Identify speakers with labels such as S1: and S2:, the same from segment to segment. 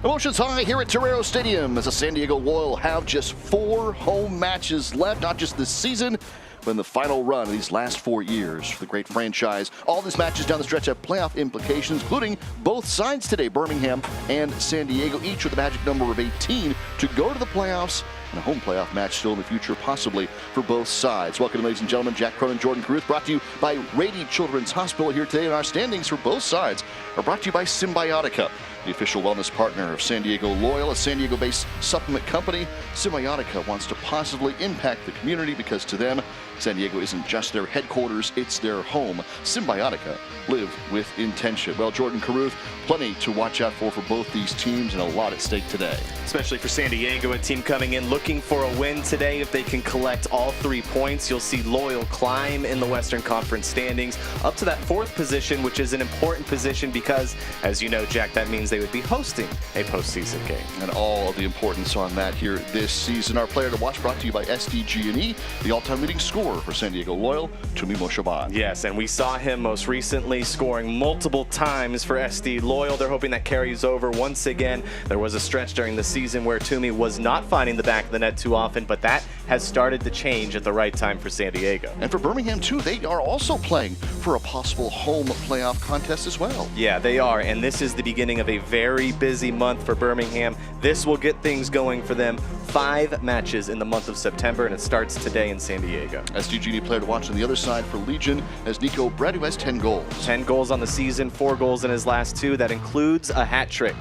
S1: Emotions high here at Torero Stadium as the San Diego Loyal have just 4 home matches left, not just this season, but in the final run of these last 4 years for the great franchise. All these matches down the stretch have playoff implications, including both sides today, Birmingham and San Diego, each with a magic number of 18 to go to the playoffs, and a home playoff match still in the future, possibly for both sides. Welcome, ladies and gentlemen. Jack Cronin, Jordan Caruth, brought to you by Rady Children's Hospital here today, and our standings for both sides are brought to you by Symbiotica, the official wellness partner of San Diego Loyal, a San Diego-based supplement company. Symbiotica wants to positively impact the community because to them, San Diego isn't just their headquarters, it's their home. Symbiotica, live with intention. Well, Jordan Caruth, plenty to watch out for both these teams and a lot at stake today.
S2: Especially for San Diego, a team coming in looking for a win today. If they can collect all 3 points, you'll see Loyal climb in the Western Conference standings up to that 4th position, which is an important position because, as you know, Jack, that means they would be hosting a postseason game.
S1: And all of the importance on that here this season. Our player to watch brought to you by SDG&E, the all-time leading scorer for San Diego Loyal, Tumimo Shaban.
S2: Yes, and we saw him most recently scoring multiple times for SD Loyal. They're hoping that carries over once again. There was a stretch during the season where Tumi was not finding the back of the net too often, but that has started to change at the right time for San Diego.
S1: And for Birmingham, too, they are also playing for a possible home playoff contest as well.
S2: Yeah, they are, and this is the beginning of a very busy month for Birmingham. This will get things going for them. 5 matches in the month of September, and it starts today in San Diego.
S1: SDG&E player to watch on the other side for Legion as Nico Brett, who has 10 goals.
S2: 10 goals on the season, 4 goals in his last 2. That includes a hat trick.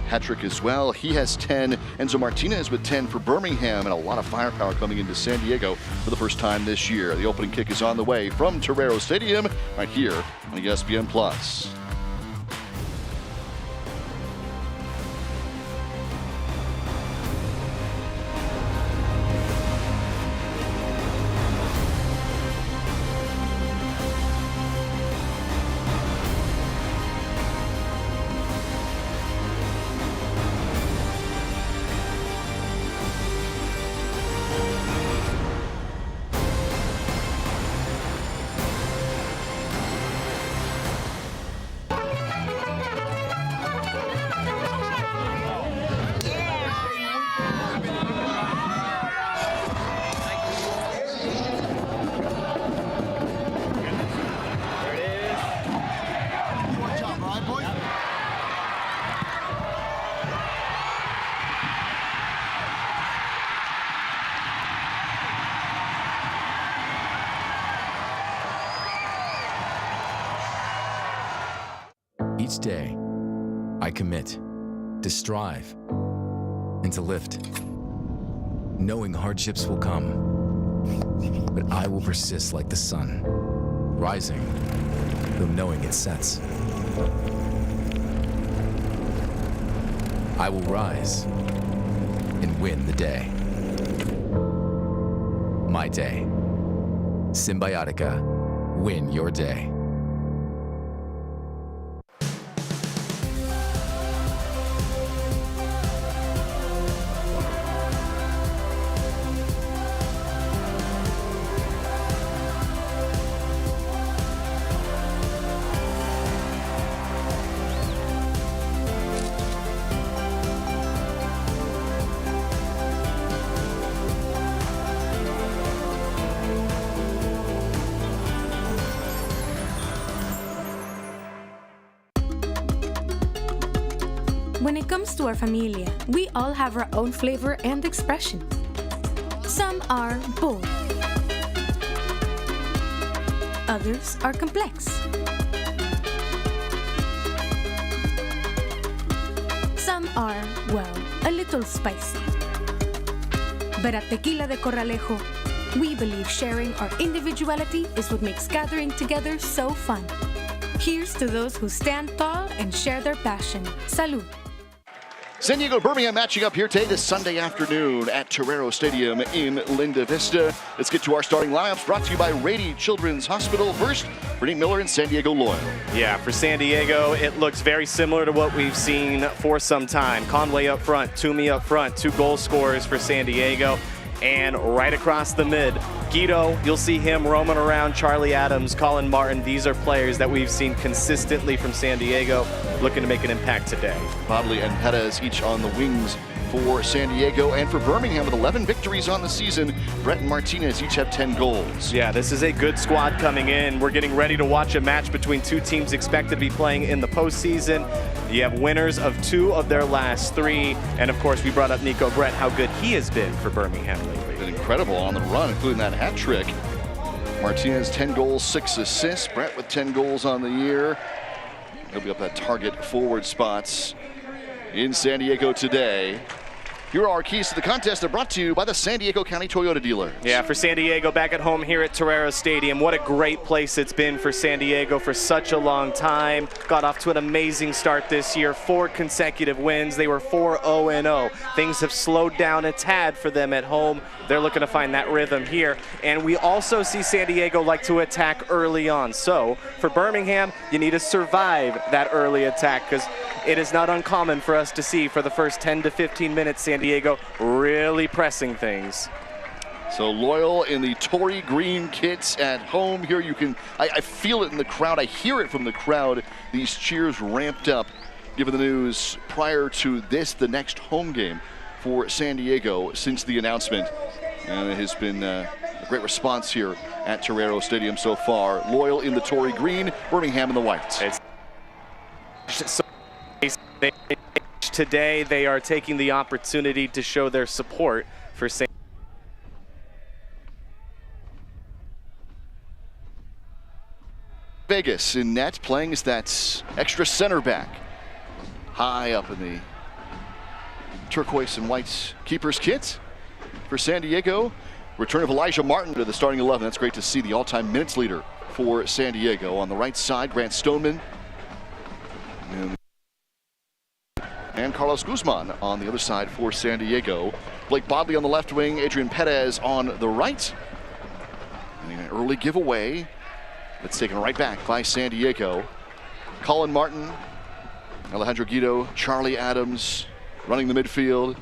S1: Hat-trick as well. He has 10. Enzo Martinez with 10 for Birmingham, and a lot of firepower coming into San Diego for the first time this year. The opening kick is on the way from Torero Stadium right here on ESPN+.
S3: Each day, I commit to strive and to lift, knowing hardships will come, but I will persist like the sun, rising, though knowing it sets. I will rise and win the day. My day. Symbiotica, win your day.
S4: When it comes to our familia, we all have our own flavor and expression. Some are bold. Others are complex. Some are, well, a little spicy. But at Tequila de Corralejo, we believe sharing our individuality is what makes gathering together so fun. Here's to those who stand tall and share their passion. Salud.
S1: San Diego Birmingham matching up here today this Sunday afternoon at Torero Stadium in Linda Vista. Let's get to our starting lineups brought to you by Rady Children's Hospital. First, Brittany Miller and San Diego Loyal.
S2: Yeah, for San Diego, it looks very similar to what we've seen for some time. Conway up front, Toomey up front, 2 goal scorers for San Diego. And right across the mid, Guido, you'll see him roaming around. Charlie Adams, Colin Martin, these are players that we've seen consistently from San Diego looking to make an impact today.
S1: Bodley and Perez each on the wings for San Diego, and for Birmingham with 11 victories on the season. Brett and Martinez each have 10 goals.
S2: Yeah, this is a good squad coming in. We're getting ready to watch a match between two teams expected to be playing in the postseason. You have winners of 2 of their last 3, and of course we brought up Nico Brett, how good he has been for Birmingham lately.
S1: Been incredible on the run, including that hat trick. Martinez 10 goals, 6 assists. Brett with 10 goals on the year. He'll be up at target forward spots in San Diego today. Here are our keys to the contest. They're brought to you by the San Diego County Toyota dealers.
S2: Yeah, for San Diego, back at home here at Torero Stadium. What a great place it's been for San Diego for such a long time. Got off to an amazing start this year. 4 consecutive wins. They were 4-0-0. Things have slowed down a tad for them at home. They're looking to find that rhythm here. And we also see San Diego like to attack early on. So for Birmingham, you need to survive that early attack, because it is not uncommon for us to see for the first 10 to 15 minutes San Diego really pressing things.
S1: So Loyal in the Tory green kits at home here. You can, I feel it in the crowd. I hear it from the crowd. These cheers ramped up given the news prior to this, the next home game for San Diego since the announcement. And it has been a great response here at Torero Stadium so far. Loyal in the Tory green, Birmingham in the white.
S2: Today they are taking the opportunity to show their support for San
S1: Vegas in net, playing as that extra center back. High up in the turquoise and white keeper's kit for San Diego. Return of Elijah Martin to the starting 11. That's great to see, the all-time minutes leader for San Diego. On the right side, Grant Stoneman. And Carlos Guzman on the other side for San Diego. Blake Bodley on the left wing, Adrian Perez on the right. And an early giveaway that's taken right back by San Diego. Colin Martin, Alejandro Guido, Charlie Adams running the midfield.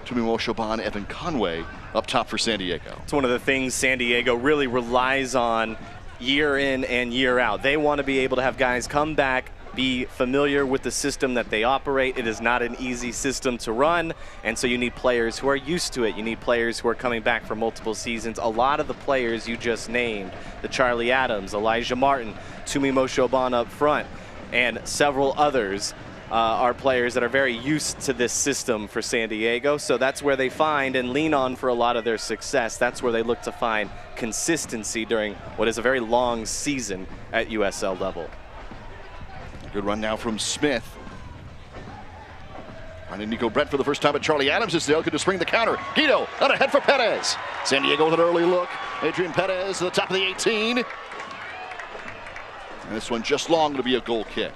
S1: Tumimo Shaban, Evan Conway up top for San Diego.
S2: It's one of the things San Diego really relies on year in and year out. They want to be able to have guys come back, be familiar with the system that they operate. It is not an easy system to run, and so you need players who are used to it. You need players who are coming back for multiple seasons. A lot of the players you just named, the Charlie Adams, Elijah Martin, Tumimo Shaban up front, and several others are players that are very used to this system for San Diego. So that's where they find and lean on for a lot of their success. That's where they look to find consistency during what is a very long season at USL level.
S1: Good run now from Smith. Finding Nico Brett for the first time, but Charlie Adams is there, looking to spring the counter. Guido out ahead for Perez. San Diego with an early look. Adrian Perez to the top of the 18. And this one just long to be a goal kick.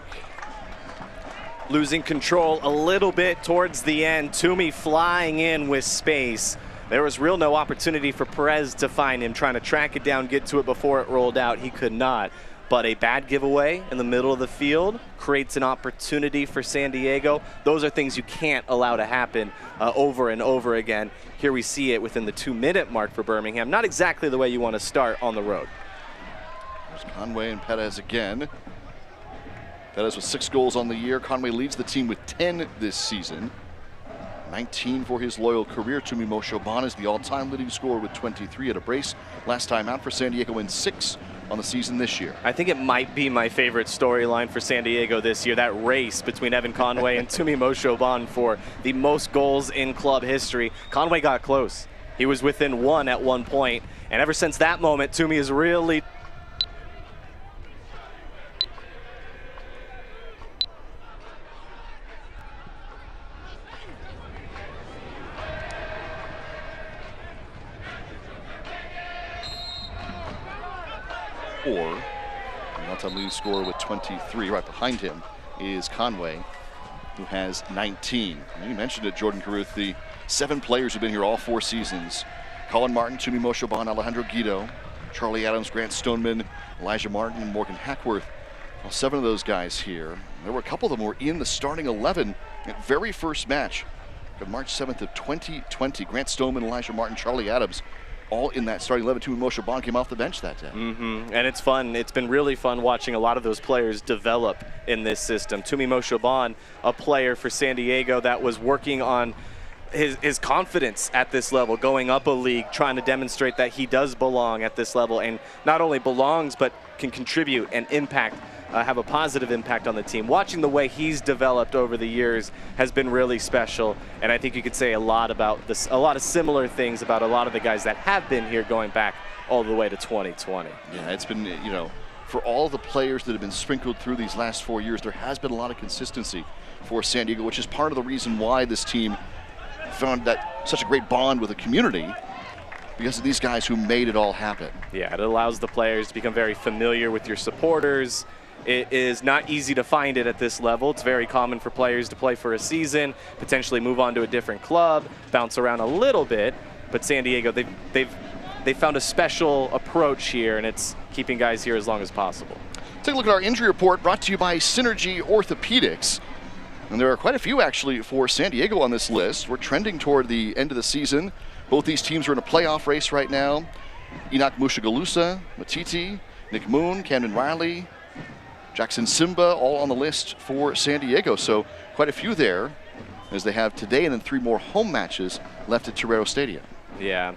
S2: Losing control a little bit towards the end. Toomey flying in with space. There was real no opportunity for Perez to find him, trying to track it down, get to it before it rolled out. He could not. But a bad giveaway in the middle of the field creates an opportunity for San Diego. Those are things you can't allow to happen over and over again. Here we see it within the 2-minute mark for Birmingham. Not exactly the way you want to start on the road.
S1: There's Conway and Perez again. Perez with 6 goals on the year. Conway leads the team with 10 this season. 19 for his Loyal career. Tumimo Shaban is the all-time leading scorer with 23 at a brace. Last time out for San Diego in 6 on the season this year.
S2: I think it might be my favorite storyline for San Diego this year, that race between Evan Conway and Tumimo Shaban for the most goals in club history. Conway got close. He was within 1 at one point, and ever since that moment, Toomey has really
S1: the all-time leading scorer with 23. Right behind him is Conway, who has 19. And you mentioned it, Jordan Caruth, the 7 players who've been here all 4 seasons. Colin Martin, Tumimo Shaban, Alejandro Guido, Charlie Adams, Grant Stoneman, Elijah Martin, and Morgan Hackworth. All 7 of those guys here. There were a couple of them who were in the starting 11 at very first match of March 7th of 2020. Grant Stoneman, Elijah Martin, Charlie Adams, all in that starting 11. Tumi Moshe Bon came off the bench that day.
S2: And it's fun. It's been really fun watching a lot of those players develop in this system. Tumi Moshe Bon, a player for San Diego that was working on his confidence at this level, going up a league, trying to demonstrate that he does belong at this level, and not only belongs but can contribute and impact, have a positive impact on the team. Watching the way he's developed over the years has been really special, and I think you could say a lot about this, a lot of similar things about a lot of the guys that have been here going back all the way to 2020.
S1: Yeah, it's been, you know, for all the players that have been sprinkled through these last 4 years, there has been a lot of consistency for San Diego, which is part of the reason why this team found that such a great bond with the community, because of these guys who made it all happen.
S2: Yeah, it allows the players to become very familiar with your supporters. It is not easy to find it at this level. It's very common for players to play for a season, potentially move on to a different club, bounce around a little bit. But San Diego, they've found a special approach here, and it's keeping guys here as long as possible.
S1: Take a look at our injury report brought to you by Synergy Orthopedics. And there are quite a few actually for San Diego on this list. We're trending toward the end of the season. Both these teams are in a playoff race right now. Enoch Mushagalusa, Matiti, Nick Moon, Camden Riley, Jackson Simba, all on the list for San Diego. So quite a few there, as they have today and then 3 more home matches left at Torero Stadium.
S2: Yeah.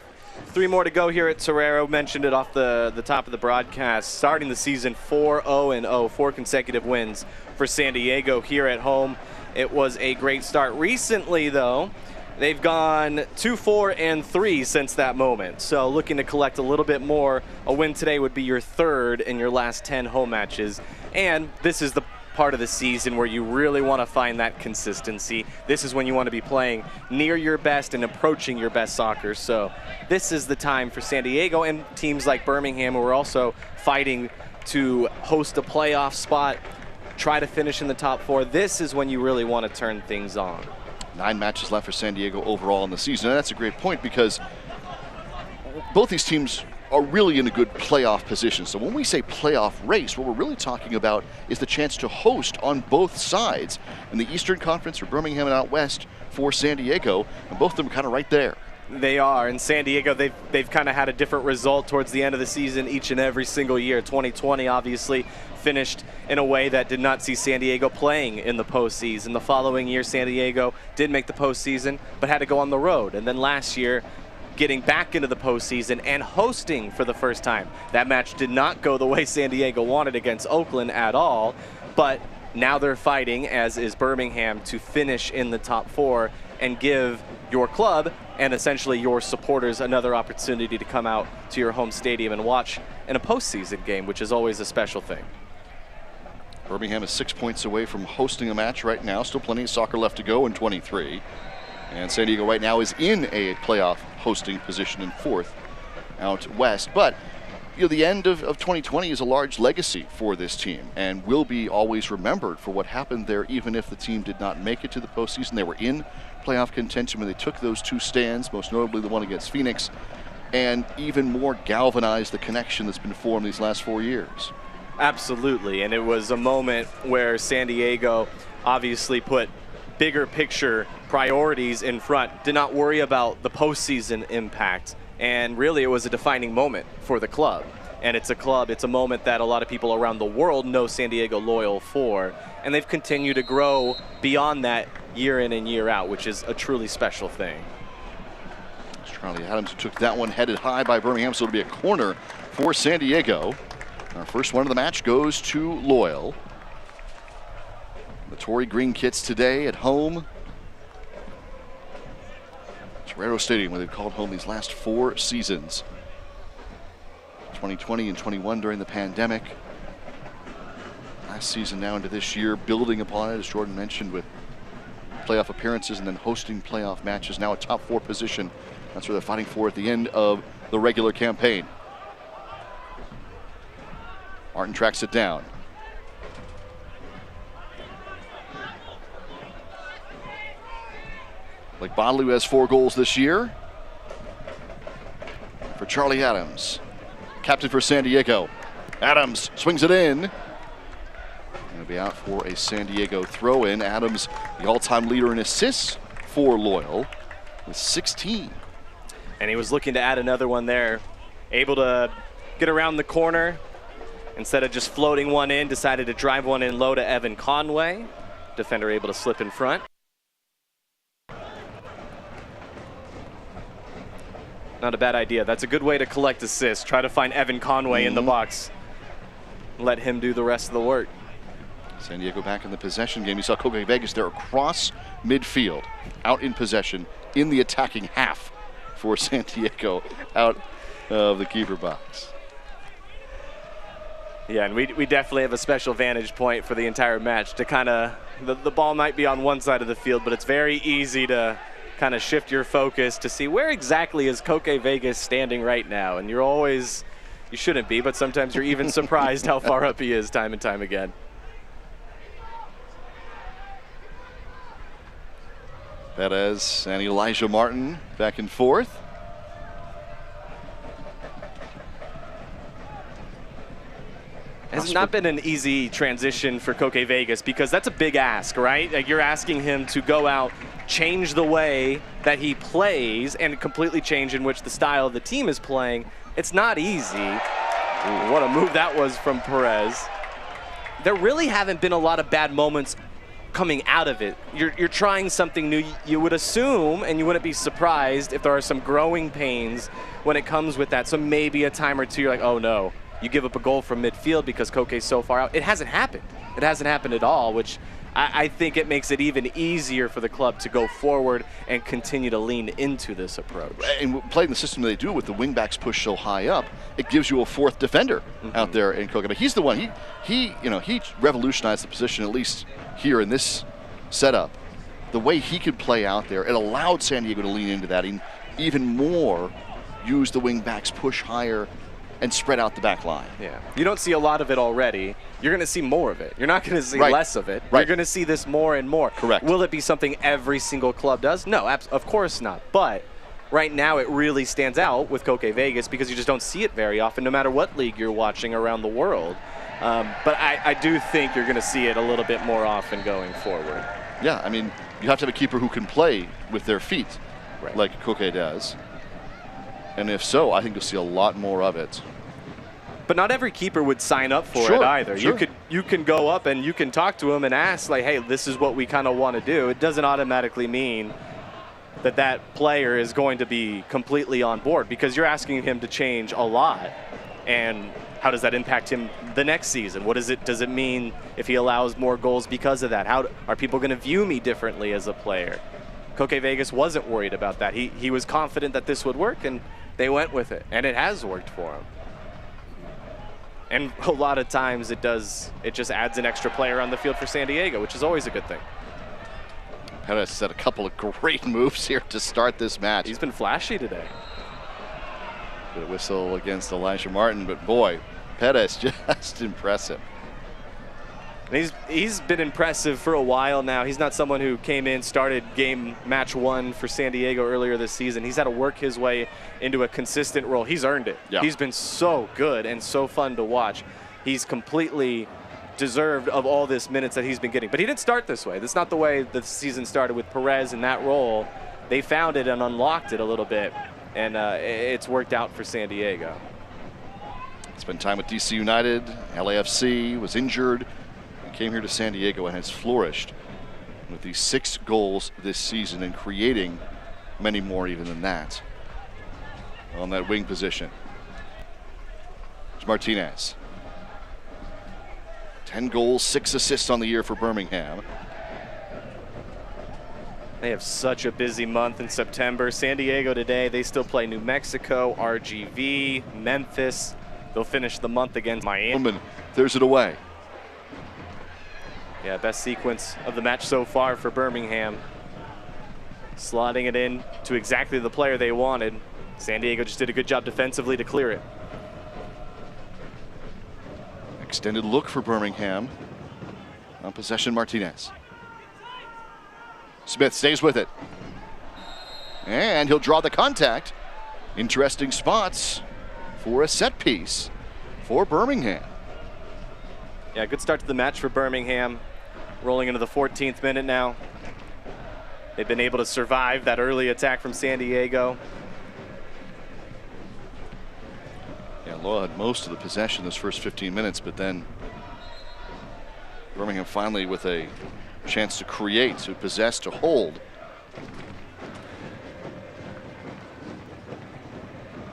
S2: 3 more to go here at Torero. Mentioned it off the top of the broadcast. Starting the season 4-0-0, 4 consecutive wins for San Diego here at home. It was a great start. Recently, though, they've gone 2-4-3 since that moment. So looking to collect a little bit more. A win today would be your 3rd in your last 10 home matches. And this is the part of the season where you really want to find that consistency. This is when you want to be playing near your best and approaching your best soccer. So this is the time for San Diego and teams like Birmingham, who are also fighting to host a playoff spot, try to finish in the top 4. This is when you really want to turn things on.
S1: 9 matches left for San Diego overall in the season. And that's a great point, because both these teams are really in a good playoff position. So when we say playoff race, what we're really talking about is the chance to host on both sides. In the Eastern Conference for Birmingham and out west for San Diego, and both of them are kind of right there.
S2: They are. In San Diego, they've kind of had a different result towards the end of the season each and every single year. 2020 obviously finished in a way that did not see San Diego playing in the postseason. The following year, San Diego did make the postseason, but had to go on the road. And then last year, getting back into the postseason and hosting for the first time. That match did not go the way San Diego wanted against Oakland at all, but now they're fighting, as is Birmingham, to finish in the top 4 and give your club and essentially your supporters another opportunity to come out to your home stadium and watch in a postseason game, which is always a special thing.
S1: Birmingham is 6 points away from hosting a match right now. Still plenty of soccer left to go in 23. And San Diego right now is in a playoff hosting position in 4th out west. But you know, the end of 2020 is a large legacy for this team and will be always remembered for what happened there, even if the team did not make it to the postseason. They were in playoff contention when they took those 2 stands, most notably the one against Phoenix, and even more galvanized the connection that's been formed these last 4 years.
S2: Absolutely, and it was a moment where San Diego obviously put bigger picture priorities in front, did not worry about the postseason impact, and really it was a defining moment for the club. And it's a moment that a lot of people around the world know San Diego loyal for, and they've continued to grow beyond that year in and year out, which is a truly special thing.
S1: Charlie Adams took that one headed high by Birmingham, so it'll be a corner for San Diego. Our first one of the match goes to Loyal. The Tory Green Kits today at home. Torero Stadium, where they've called home these last 4 seasons. 2020 and 21 during the pandemic. Last season now into this year, building upon it, as Jordan mentioned, with playoff appearances and then hosting playoff matches. Now a top 4 position. That's where they're fighting for at the end of the regular campaign. Martin tracks it down. Blake Bodley, who has 4 goals this year. For Charlie Adams, captain for San Diego. Adams swings it in. Going to be out for a San Diego throw-in. Adams, the all-time leader in assists for Loyal with 16.
S2: And he was looking to add another one there. Able to get around the corner. Instead of just floating one in, decided to drive one in low to Evan Conway. Defender able to slip in front. Not a bad idea. That's a good way to collect assists. Try to find Evan Conway in the box. Let him do the rest of the work.
S1: San Diego back in the possession game. You saw Koke Vegas there across midfield, out in possession, in the attacking half for San Diego, out of the keeper box.
S2: Yeah, and we definitely have a special vantage point for the entire match to kind of, the ball might be on one side of the field, but it's very easy to kind of shift your focus to see where exactly is Koke Vegas standing right now. And you're always, you shouldn't be, but sometimes you're even surprised how far up he is time and time again.
S1: Perez and Elijah Martin back and forth.
S2: It's not been an easy transition for Koke Vegas because that's a big ask, right? Like you're asking him to go out, change the way that he plays, and completely change in which the style of the team is playing. It's not easy. Ooh, what a move that was from Perez. There really haven't been a lot of bad moments coming out of it. You're trying something new. You would assume, and you wouldn't be surprised if there are some growing pains when it comes with that. So maybe a time or two you're like, oh no, you give up a goal from midfield because Koke's so far out. It hasn't happened. It hasn't happened at all, which I think it makes it even easier for the club to go forward and continue to lean into this approach.
S1: And playing the system they do with the wingbacks push so high up, it gives you a fourth defender out there in Koke. But he's the one, he revolutionized the position, at least here in this setup. The way he could play out there, it allowed San Diego to lean into that and even more use the wingbacks push higher and spread out the back line.
S2: Yeah, you don't see a lot of it already. You're going to see more of it. You're not going to see less of it.
S1: Right.
S2: You're going to see this more and more.
S1: Correct.
S2: Will it be something every single club does? No, of course not. But right now it really stands out with Koke Vegas because you just don't see it very often, no matter what league you're watching around the world. But I do think you're going to see it a little bit more often going forward.
S1: Yeah, I mean, you have to have a keeper who can play with their feet, like Koke does. And if so, I think you'll see a lot more of it.
S2: But not every keeper would sign up for it either. You can go up and you can talk to him and ask, like, hey, this is what we kind of want to do. It doesn't automatically mean that that player is going to be completely on board because you're asking him to change a lot. And how does that impact him the next season? What does it mean if he allows more goals because of that? How are people going to view me differently as a player? Koke Vegas wasn't worried about that. He was confident that this would work, and they went with it, and it has worked for him. And a lot of times it just adds an extra player on the field for San Diego, which is always a good thing.
S1: Perez set a couple of great moves here to start this match.
S2: He's been flashy today.
S1: Good whistle against Elijah Martin, but boy, Perez just impressive.
S2: And he's been impressive for a while now. He's not someone who came in, started match one for San Diego earlier this season. He's had to work his way into a consistent role. He's earned it. Yeah. He's been so good and so fun to watch. He's completely deserved of all this minutes that he's been getting. But he didn't start this way. That's not the way the season started with Perez in that role. They found it and unlocked it a little bit, and it's worked out for San Diego.
S1: Spent time with DC United. LAFC was injured. Came here to San Diego and has flourished with these 6 goals this season and creating many more even than that on that wing position. There's Martinez. 10 goals, 6 assists on the year for Birmingham.
S2: They have such a busy month in September. San Diego today, they still play New Mexico, RGV, Memphis. They'll finish the month against Miami.
S1: There's it away.
S2: Yeah, best sequence of the match so far for Birmingham. Slotting it in to exactly the player they wanted. San Diego just did a good job defensively to clear it.
S1: Extended look for Birmingham. On possession, Martinez. Smith stays with it. And he'll draw the contact. Interesting spots for a set piece for Birmingham.
S2: Yeah, good start to the match for Birmingham. Rolling into the 14th minute now. They've been able to survive that early attack from San Diego.
S1: Yeah, Loyal had most of the possession those first 15 minutes, but then Birmingham finally with a chance to create, to possess, to hold.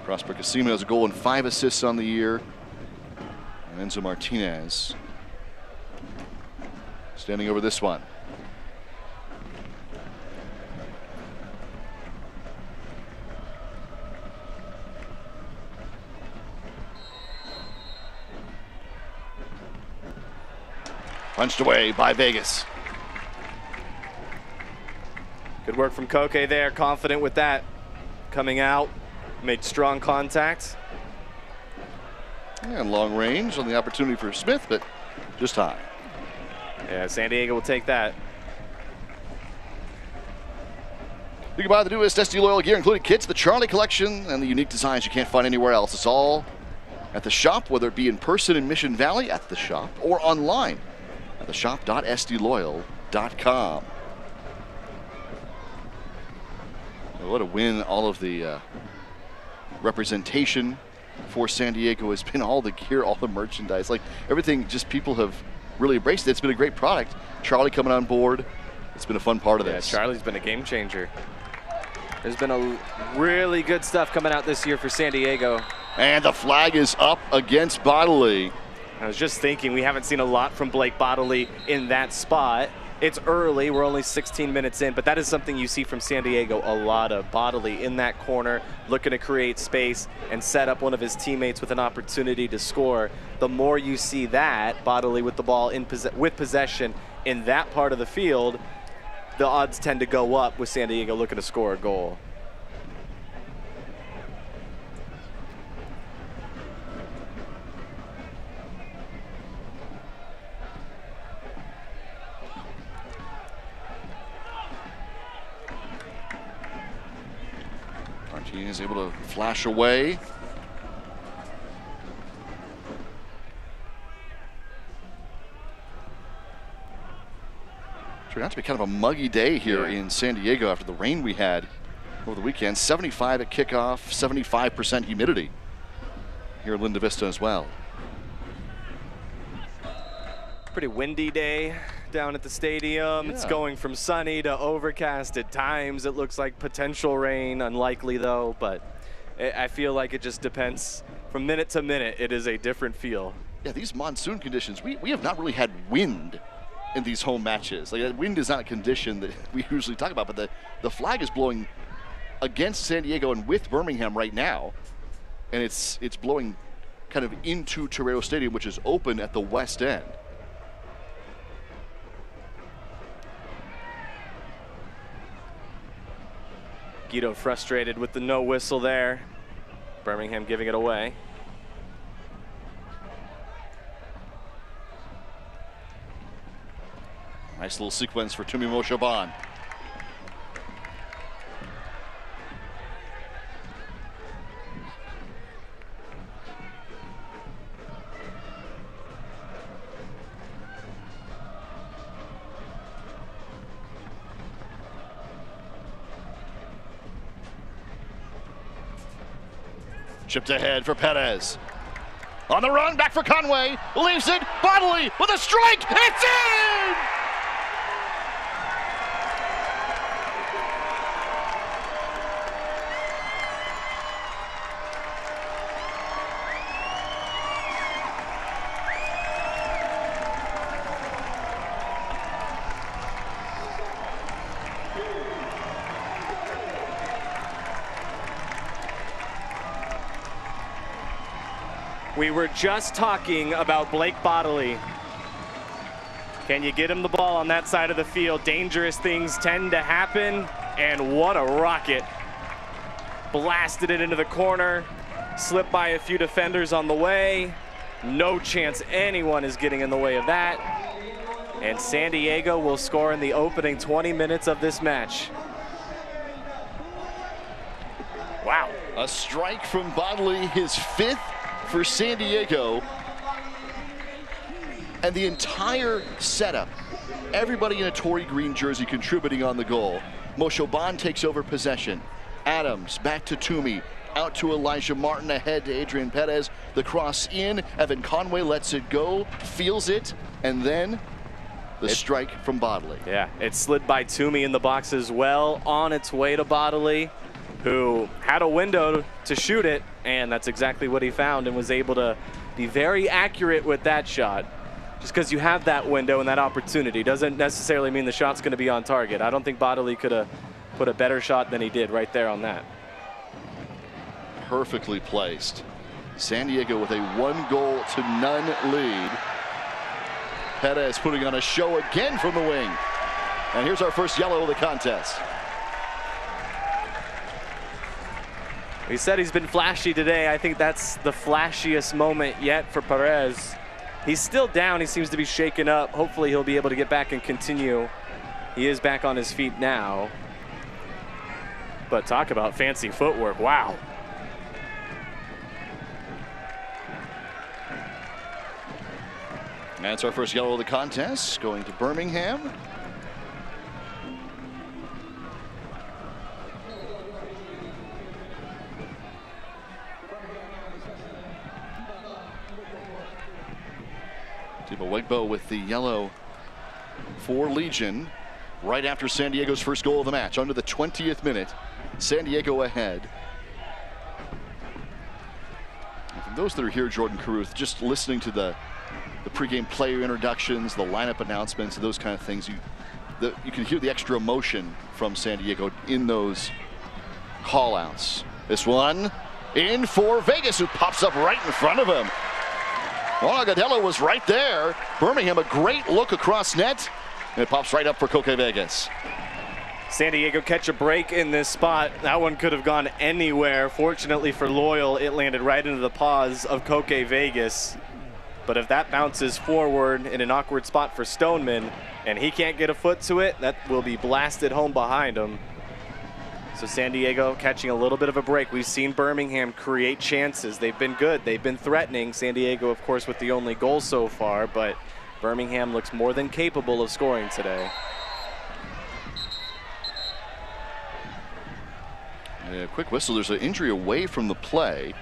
S1: Prosper Casimo has a goal and 5 assists on the year. And Enzo Martinez standing over this one. Punched away by Vegas.
S2: Good work from Koke there, confident with that. Coming out, made strong contact.
S1: And long range on the opportunity for Smith, but just high.
S2: Yeah, San Diego will take that.
S1: You can buy the newest SD Loyal gear, including kits, the Charlie collection, and the unique designs you can't find anywhere else. It's all at the shop, whether it be in person in Mission Valley at the shop or online at theshop.sdloyal.com. What a win. All of the representation for San Diego has been, all the gear, all the merchandise, like everything, just people have really embraced it. It's been a great product. Charlie coming on board. It's been a fun part of this.
S2: Yeah, Charlie's been a game changer. There's been a really good stuff coming out this year for San Diego.
S1: And the flag is up against Bodley.
S2: I was just thinking, we haven't seen a lot from Blake Bodley in that spot. It's early, we're only 16 minutes in, but that is something you see from San Diego a lot of. Bodley in that corner, looking to create space and set up one of his teammates with an opportunity to score. The more you see that, Bodley with the ball with possession in that part of the field, the odds tend to go up with San Diego looking to score a goal.
S1: Martinez able to flash away. Turned out to be kind of a muggy day here in San Diego after the rain we had over the weekend. 75 at kickoff, 75% humidity here in Linda Vista as well.
S2: Pretty windy day down at the stadium. It's going from sunny to overcast at times. It looks like potential rain, unlikely though, but I feel like it just depends. From minute to minute, it is a different feel.
S1: Yeah, these monsoon conditions, we have not really had wind in these home matches. Like, wind is not a condition that we usually talk about, but the flag is blowing against San Diego and with Birmingham right now, and it's blowing kind of into Torero Stadium, which is open at the west end.
S2: Guido frustrated with the no whistle there. Birmingham giving it away.
S1: Nice little sequence for Tumimo Shaban. Chipped ahead for Perez. On the run, back for Conway. Leaves it. Bodley with a strike. It's in!
S2: We were just talking about Blake Bodley. Can you get him the ball on that side of the field? Dangerous things tend to happen, and what a rocket. Blasted it into the corner, slipped by a few defenders on the way. No chance anyone is getting in the way of that. And San Diego will score in the opening 20 minutes of this match. Wow.
S1: A strike from Bodley, his 5th for San Diego. And the entire setup, everybody in a Torrey Green jersey contributing on the goal. Moshoban takes over possession. Adams back to Toomey. Out to Elijah Martin, ahead to Adrian Perez. The cross in. Evan Conway lets it go, feels it, and then the strike from Bodley.
S2: Yeah, it slid by Toomey in the box as well, on its way to Bodley, who had a window to shoot it, and that's exactly what he found and was able to be very accurate with that shot. Just because you have that window and that opportunity doesn't necessarily mean the shot's going to be on target. I don't think Bodley could have put a better shot than he did right there on that.
S1: Perfectly placed. San Diego with a 1-goal-to-none lead. Perez putting on a show again from the wing. And here's our first yellow of the contest.
S2: He said he's been flashy today. I think that's the flashiest moment yet for Perez. He's still down. He seems to be shaken up. Hopefully he'll be able to get back and continue. He is back on his feet now. But talk about fancy footwork. Wow.
S1: That's our first yellow of the contest, going to Birmingham. Tipo Wegbo with the yellow for Legion right after San Diego's first goal of the match. Under the 20th minute, San Diego ahead. And for those that are here, Jordan Caruth, just listening to the pregame player introductions, the lineup announcements, those kind of things, you can hear the extra emotion from San Diego in those call-outs. This one in for Vegas, who pops up right in front of him. Well, Agudelo was right there. Birmingham, a great look across net, and it pops right up for Koke Vegas.
S2: San Diego catch a break in this spot. That one could have gone anywhere. Fortunately for Loyal, it landed right into the paws of Koke Vegas. But if that bounces forward in an awkward spot for Stoneman and he can't get a foot to it, that will be blasted home behind him. So San Diego catching a little bit of a break. We've seen Birmingham create chances. They've been good. They've been threatening. San Diego, of course, with the only goal so far, but Birmingham looks more than capable of scoring today.
S1: Yeah, quick whistle. There's an injury away from the play.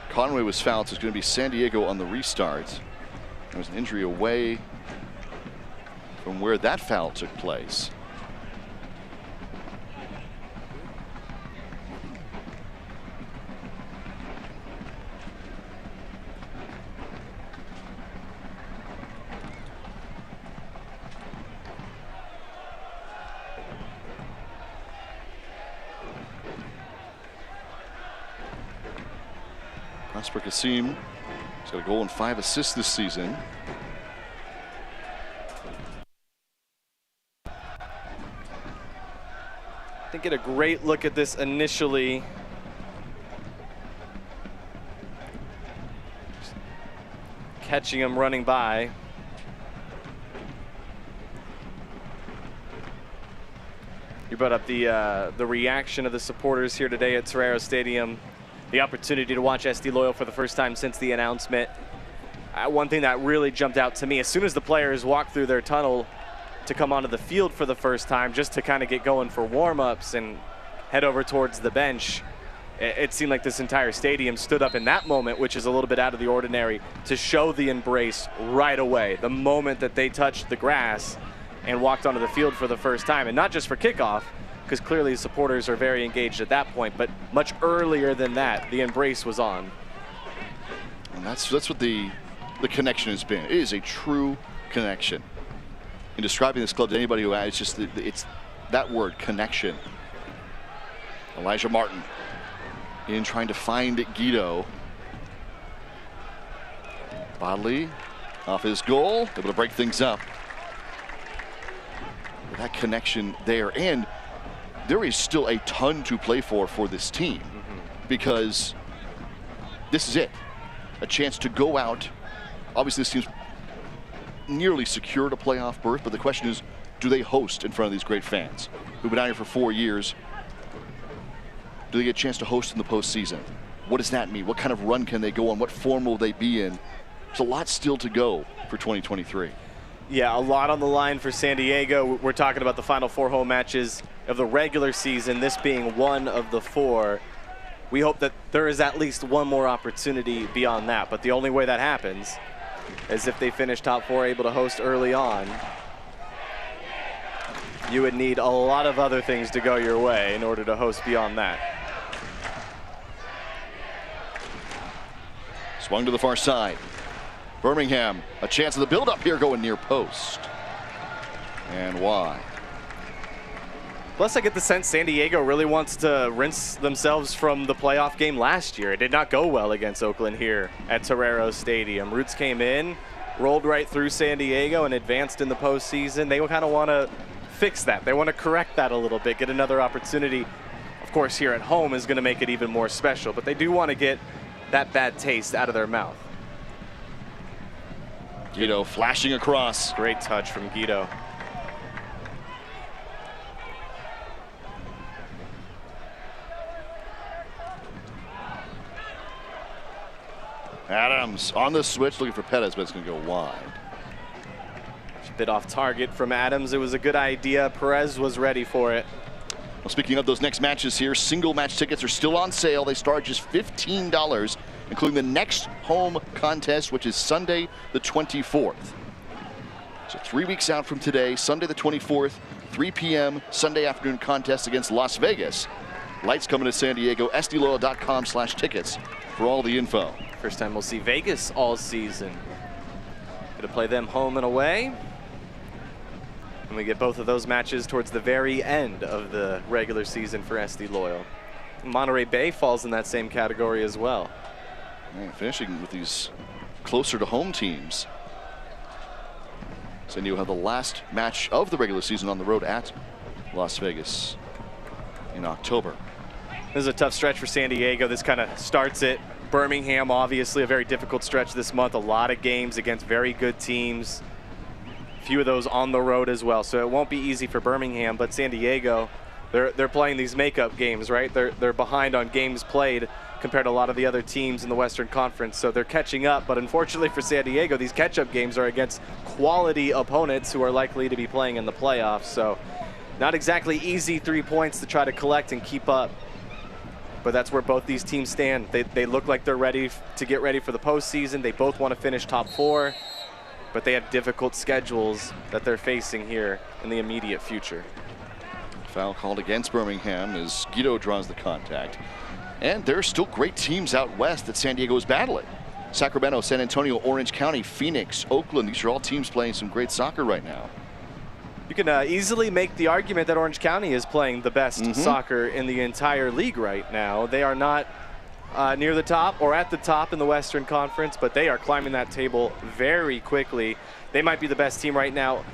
S1: Conway was fouled, so it's going to be San Diego on the restart. There was an injury away from where that foul took place. Prosper Kasim, he's got a goal and 5 assists this season.
S2: I think get a great look at this initially. Catching him running by. You brought up the reaction of the supporters here today at Torero Stadium. The opportunity to watch SD Loyal for the first time since the announcement. One thing that really jumped out to me, as soon as the players walked through their tunnel to come onto the field for the first time, just to kind of get going for warm-ups and head over towards the bench, it seemed like this entire stadium stood up in that moment, which is a little bit out of the ordinary, to show the embrace right away, the moment that they touched the grass and walked onto the field for the first time. And not just for kickoff, because clearly the supporters are very engaged at that point, but much earlier than that, the embrace was on.
S1: And that's what the connection has been. It is a true connection. In describing this club to anybody who it's just it's that word, connection. Elijah Martin in trying to find Guido. Bodley off his goal, able to break things up. That connection there, and there is still a ton to play for this team, because this is it. A chance to go out. Obviously, this team's nearly secured a playoff berth, but the question is, do they host in front of these great fans who've been out here for 4 years? Do they get a chance to host in the postseason? What does that mean? What kind of run can they go on? What form will they be in? There's a lot still to go for 2023.
S2: Yeah, a lot on the line for San Diego. We're talking about the final 4 home matches of the regular season, this being one of the 4. We hope that there is at least one more opportunity beyond that, but the only way that happens is if they finish top 4, able to host early on. You would need a lot of other things to go your way in order to host beyond that.
S1: Swung to the far side. Birmingham, a chance of the build-up here, going near post. And wide.
S2: Plus, I get the sense San Diego really wants to rinse themselves from the playoff game last year. It did not go well against Oakland here at Torero Stadium. Roots came in, rolled right through San Diego, and advanced in the postseason. They kind of want to fix that. They want to correct that a little bit, get another opportunity. Of course, here at home is going to make it even more special, but they do want to get that bad taste out of their mouth.
S1: Guido flashing across.
S2: Great touch from Guido.
S1: Adams on the switch, looking for Pettis, but it's going to go wide.
S2: A bit off target from Adams. It was a good idea. Perez was ready for it.
S1: Well, speaking of those next matches here, single match tickets are still on sale. They start just $15, including the next home contest, which is Sunday the 24th. So 3 weeks out from today, Sunday the 24th, 3 p.m. Sunday afternoon contest against Las Vegas. Lights coming to San Diego, sdloyal.com/tickets for all the info.
S2: First time we'll see Vegas all season. Gonna play them home and away. And we get both of those matches towards the very end of the regular season for SD Loyal. Monterey Bay falls in that same category as well.
S1: Man, finishing with these closer to home teams. San Diego have the last match of the regular season on the road at Las Vegas in October.
S2: This is a tough stretch for San Diego. This kind of starts it. Birmingham, obviously a very difficult stretch this month. A lot of games against very good teams. A few of those on the road as well. So it won't be easy for Birmingham, but San Diego, they're playing these makeup games, right? They're behind on games played compared to a lot of the other teams in the Western Conference. So they're catching up, but unfortunately for San Diego, these catch-up games are against quality opponents who are likely to be playing in the playoffs. So not exactly easy 3 points to try to collect and keep up. But that's where both these teams stand. They look like they're ready to get ready for the postseason. They both want to finish top 4, but they have difficult schedules that they're facing here in the immediate future.
S1: Foul called against Birmingham as Guido draws the contact. And there's still great teams out west that San Diego is battling. Sacramento, San Antonio, Orange County, Phoenix, Oakland. These are all teams playing some great soccer right now.
S2: You can easily make the argument that Orange County is playing the best soccer in the entire league right now. They are not near the top or at the top in the Western Conference, but they are climbing that table very quickly. They might be the best team right now.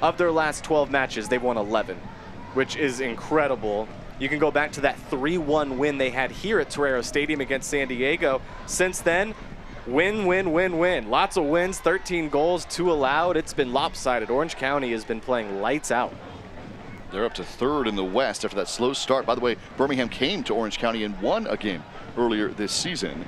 S2: Of their last 12 matches, they've won 11, which is incredible. You can go back to that 3-1 win they had here at Torero Stadium against San Diego. Since then, win, win, win, win. Lots of wins, 13 goals, 2 allowed. It's been lopsided. Orange County has been playing lights out.
S1: They're up to 3rd in the West after that slow start. By the way, Birmingham came to Orange County and won a game earlier this season.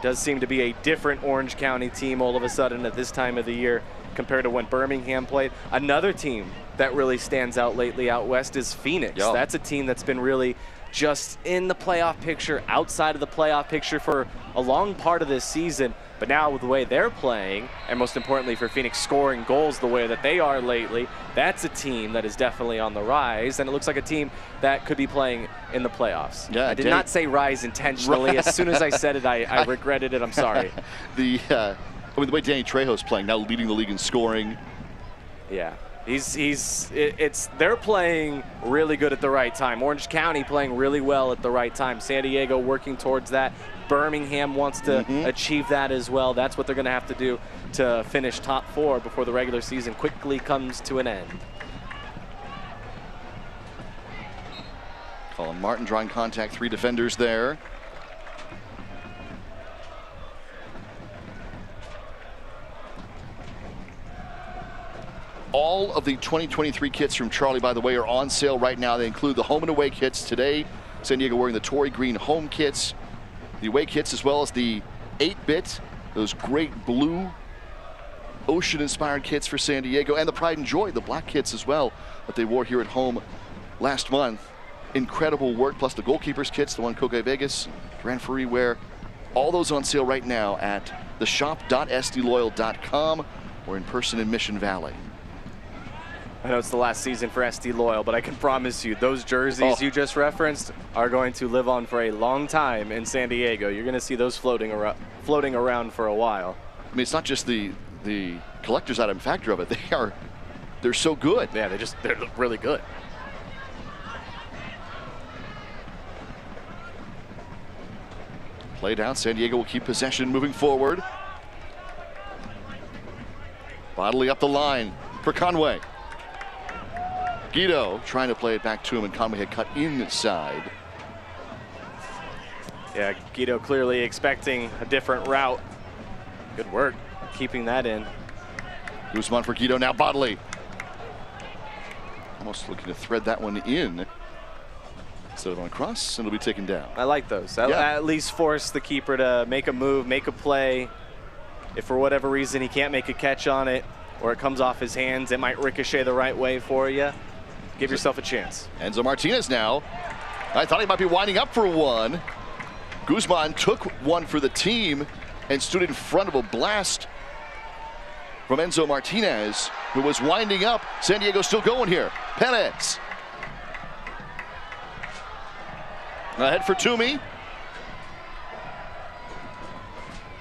S2: Does seem to be a different Orange County team all of a sudden at this time of the year compared to when Birmingham played. Another team that really stands out lately out west is Phoenix.
S1: Yo.
S2: That's a team that's been really just in the playoff picture, outside of the playoff picture for a long part of this season. But now with the way they're playing, and most importantly for Phoenix scoring goals the way that they are lately, that's a team that is definitely on the rise, and it looks like a team that could be playing in the playoffs.
S1: Yeah,
S2: I did not say rise intentionally. As soon as I said it, I regretted it. I'm sorry.
S1: The way Danny Trejo's playing, now leading the league in scoring.
S2: Yeah. They're playing really good at the right time. Orange County playing really well at the right time. San Diego working towards that. Birmingham wants to achieve that as well. That's what they're going to have to do to finish top 4 before the regular season quickly comes to an end.
S1: Colin Martin drawing contact, 3 defenders there. All of the 2023 kits from Charlie, by the way, are on sale right now. They include the home and away kits today. San Diego wearing the Tory Green home kits, the away kits, as well as the 8-bit, those great blue ocean-inspired kits for San Diego, and the pride and joy, the black kits as well, that they wore here at home last month. Incredible work, plus the goalkeepers kits, the one Coque Vegas ran free wear. All those on sale right now at theshop.sdloyal.com or in person in Mission Valley.
S2: I know it's the last season for SD Loyal, but I can promise you those jerseys you just referenced are going to live on for a long time in San Diego. You're going to see those floating around for a while.
S1: I mean, it's not just the collector's item factor of it. They're so good.
S2: Yeah, they're really good.
S1: Play down. San Diego will keep possession moving forward. Bodily up the line for Conway. Guido trying to play it back to him, and Conway had cut inside.
S2: Yeah, Guido clearly expecting a different route. Good work keeping that in.
S1: Guzman for Guido, now Bodily. Almost looking to thread that one in. Instead of on cross, and it'll be taken down.
S2: I like those. That at least force the keeper to make a move, make a play. If for whatever reason he can't make a catch on it, or it comes off his hands, it might ricochet the right way for you. Give yourself a chance.
S1: Enzo Martinez now. I thought he might be winding up for one. Guzman took one for the team and stood in front of a blast from Enzo Martinez, who was winding up. San Diego still going here. Perez. Ahead for Toomey.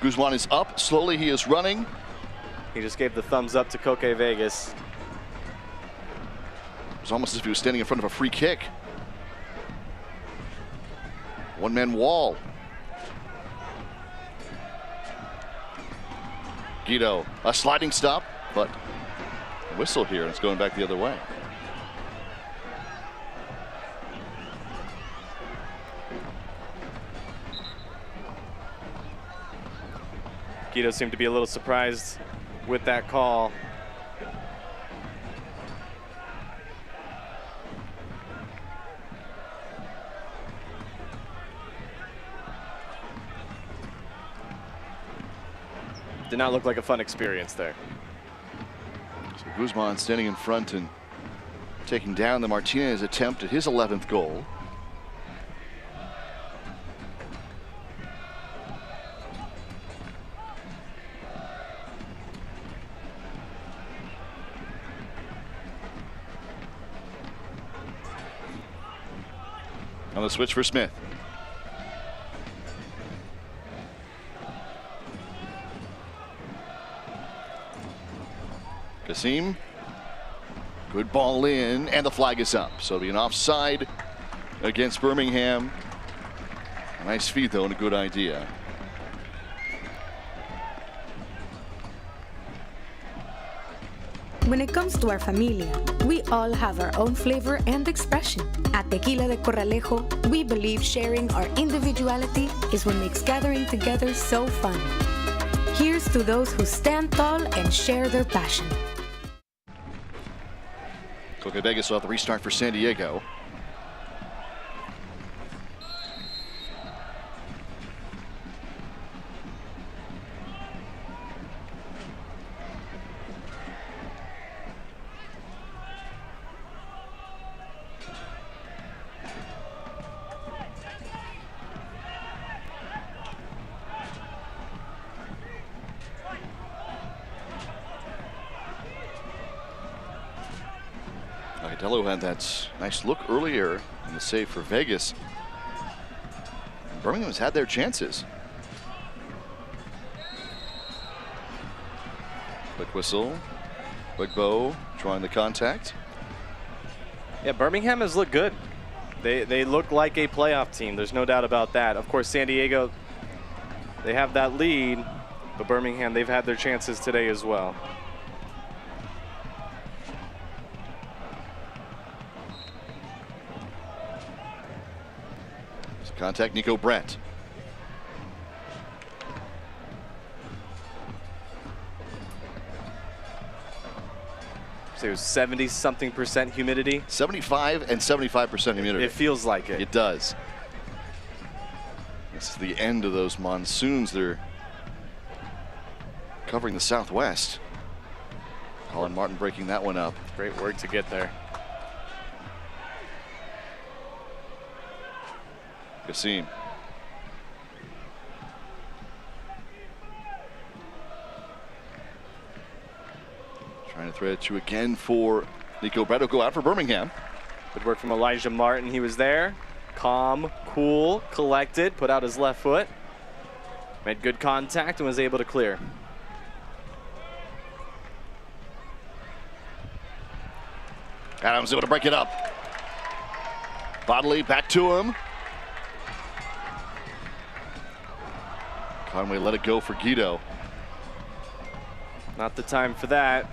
S1: Guzman is up. Slowly he is running.
S2: He just gave the thumbs up to Coque Vegas.
S1: It was almost as if he was standing in front of a free kick. One-man wall. Guido, a sliding stop, but a whistle here, and it's going back the other way.
S2: Guido seemed to be a little surprised with that call. Did not look like a fun experience there.
S1: So Guzman standing in front and taking down the Martinez attempt at his 11th goal. On the switch for Smith. Kasim. Good ball in, and the flag is up. So it'll be an offside against Birmingham. Nice feed, though, and a good idea.
S4: When it comes to our familia, we all have our own flavor and expression. At Tequila de Corralejo, we believe sharing our individuality is what makes gathering together so fun. Here's to those who stand tall and share their passion.
S1: Coque Vegas will have the restart for San Diego. Dello had that nice look earlier in the save for Vegas. Birmingham's had their chances. Quick whistle. Quick bow, drawing the contact.
S2: Yeah, Birmingham has looked good. They look like a playoff team. There's no doubt about that. Of course, San Diego, they have that lead, but Birmingham, they've had their chances today as well.
S1: Contact Nico Brett.
S2: So it was 70-something% humidity.
S1: 75 and 75% humidity.
S2: It feels like it.
S1: It does. This is the end of those monsoons. They're covering the southwest. Colin Martin breaking that one up.
S2: Great work to get there.
S1: Kassim. Trying to thread it to again for Nico Brett. Go out for Birmingham.
S2: Good work from Elijah Martin. He was there. Calm, cool, collected, put out his left foot. Made good contact and was able to clear.
S1: Adams able to break it up. Bodley back to him. Conway let it go for Guido.
S2: Not the time for that.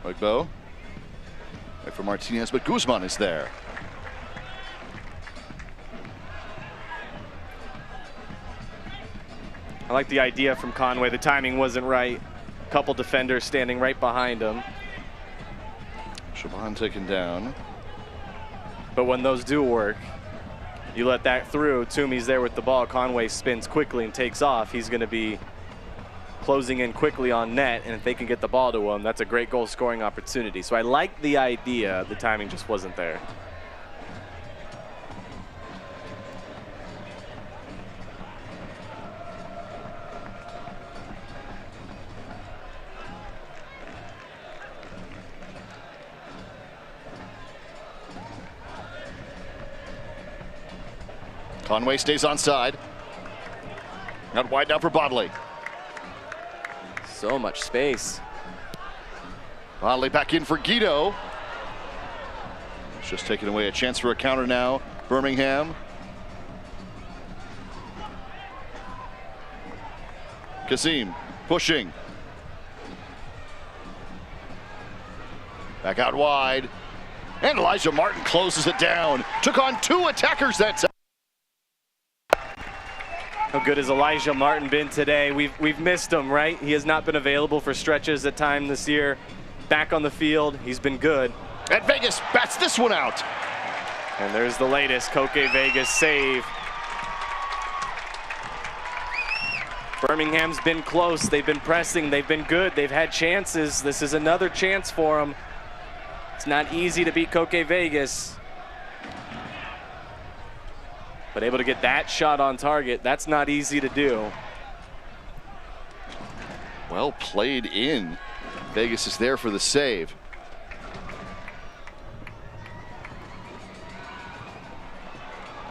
S1: Ogbo. Wait for Martinez, but Guzman is there.
S2: I like the idea from Conway. The timing wasn't right. Couple defenders standing right behind him.
S1: Shaban taken down.
S2: But when those do work, you let that through. Toomey's there with the ball. Conway spins quickly and takes off. He's going to be closing in quickly on net, and if they can get the ball to him, that's a great goal scoring opportunity. So I like the idea. The timing just wasn't there.
S1: Conway stays onside. Not wide now for Bodley.
S2: So much space.
S1: Bodley back in for Guido. It's just taking away a chance for a counter now. Birmingham. Kassim pushing. Back out wide. And Elijah Martin closes it down. Took on two attackers that time.
S2: How good has Elijah Martin been today? We've missed him, right? He has not been available for stretches at time this year. Back on the field, he's been good.
S1: And Vegas bats this one out.
S2: And there's the latest Koke Vegas save. Birmingham's been close. They've been pressing. They've been good. They've had chances. This is another chance for them. It's not easy to beat Koke Vegas. But able to get that shot on target, that's not easy to do.
S1: Well played in. Vegas is there for the save.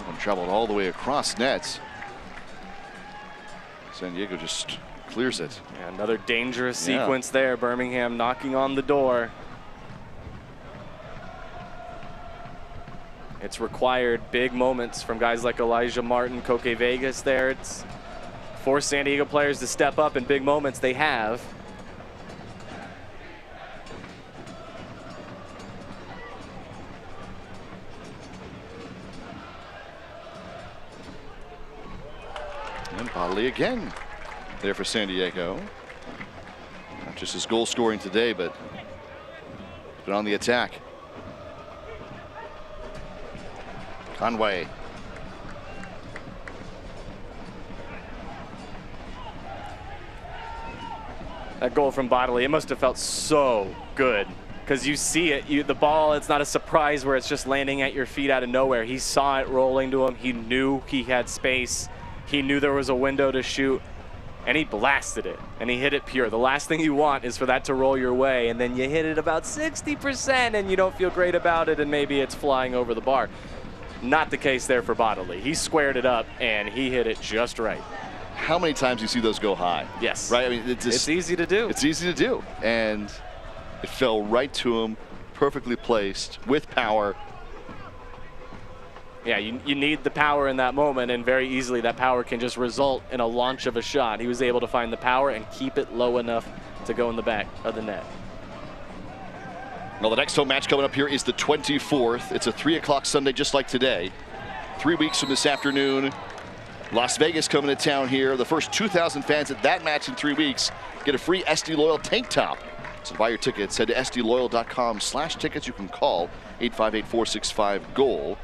S1: One traveled all the way across nets. San Diego just clears it.
S2: Yeah, another dangerous sequence there. Birmingham knocking on the door. It's required big moments from guys like Elijah Martin, Koke Vegas there. It's forced San Diego players to step up in big moments. They have.
S1: And Bodley again there for San Diego. Not just his goal scoring today, but on the attack. Conway.
S2: That goal from Bodley, it must have felt so good because you see it, the ball, it's not a surprise where it's just landing at your feet out of nowhere. He saw it rolling to him. He knew he had space. He knew there was a window to shoot, and he blasted it, and he hit it pure. The last thing you want is for that to roll your way, and then you hit it about 60% and you don't feel great about it, and maybe it's flying over the bar. Not the case there for Bodley. He squared it up, and he hit it just right.
S1: How many times do you see those go high?
S2: Yes.
S1: Right? I mean, it's
S2: easy to do.
S1: It's easy to do. And it fell right to him, perfectly placed, with power.
S2: Yeah, you need the power in that moment, and very easily that power can just result in a launch of a shot. He was able to find the power and keep it low enough to go in the back of the net.
S1: Well, the next home match coming up here is the 24th. It's a 3 o'clock Sunday, just like today. 3 weeks from this afternoon. Las Vegas coming to town here. The first 2,000 fans at that match in 3 weeks get a free SD Loyal tank top. So to buy your tickets, head to sdloyal.com/tickets. You can call 858-465-GOAL.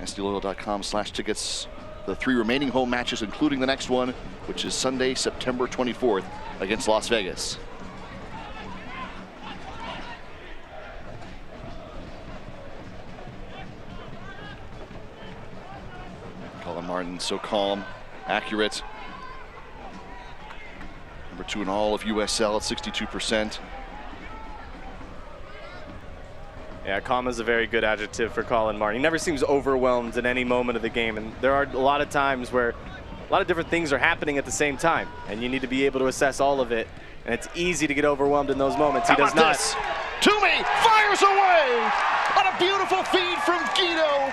S1: sdloyal.com/tickets. The 3 remaining home matches, including the next one, which is Sunday, September 24th against Las Vegas. Martin so calm, accurate. Number 2 in all of USL at 62%.
S2: Yeah, calm is a very good adjective for Colin Martin. He never seems overwhelmed at any moment of the game, and there are a lot of times where a lot of different things are happening at the same time, and you need to be able to assess all of it, and it's easy to get overwhelmed in those moments. He does not.
S1: This? Toomey fires away on a beautiful feed from Guido.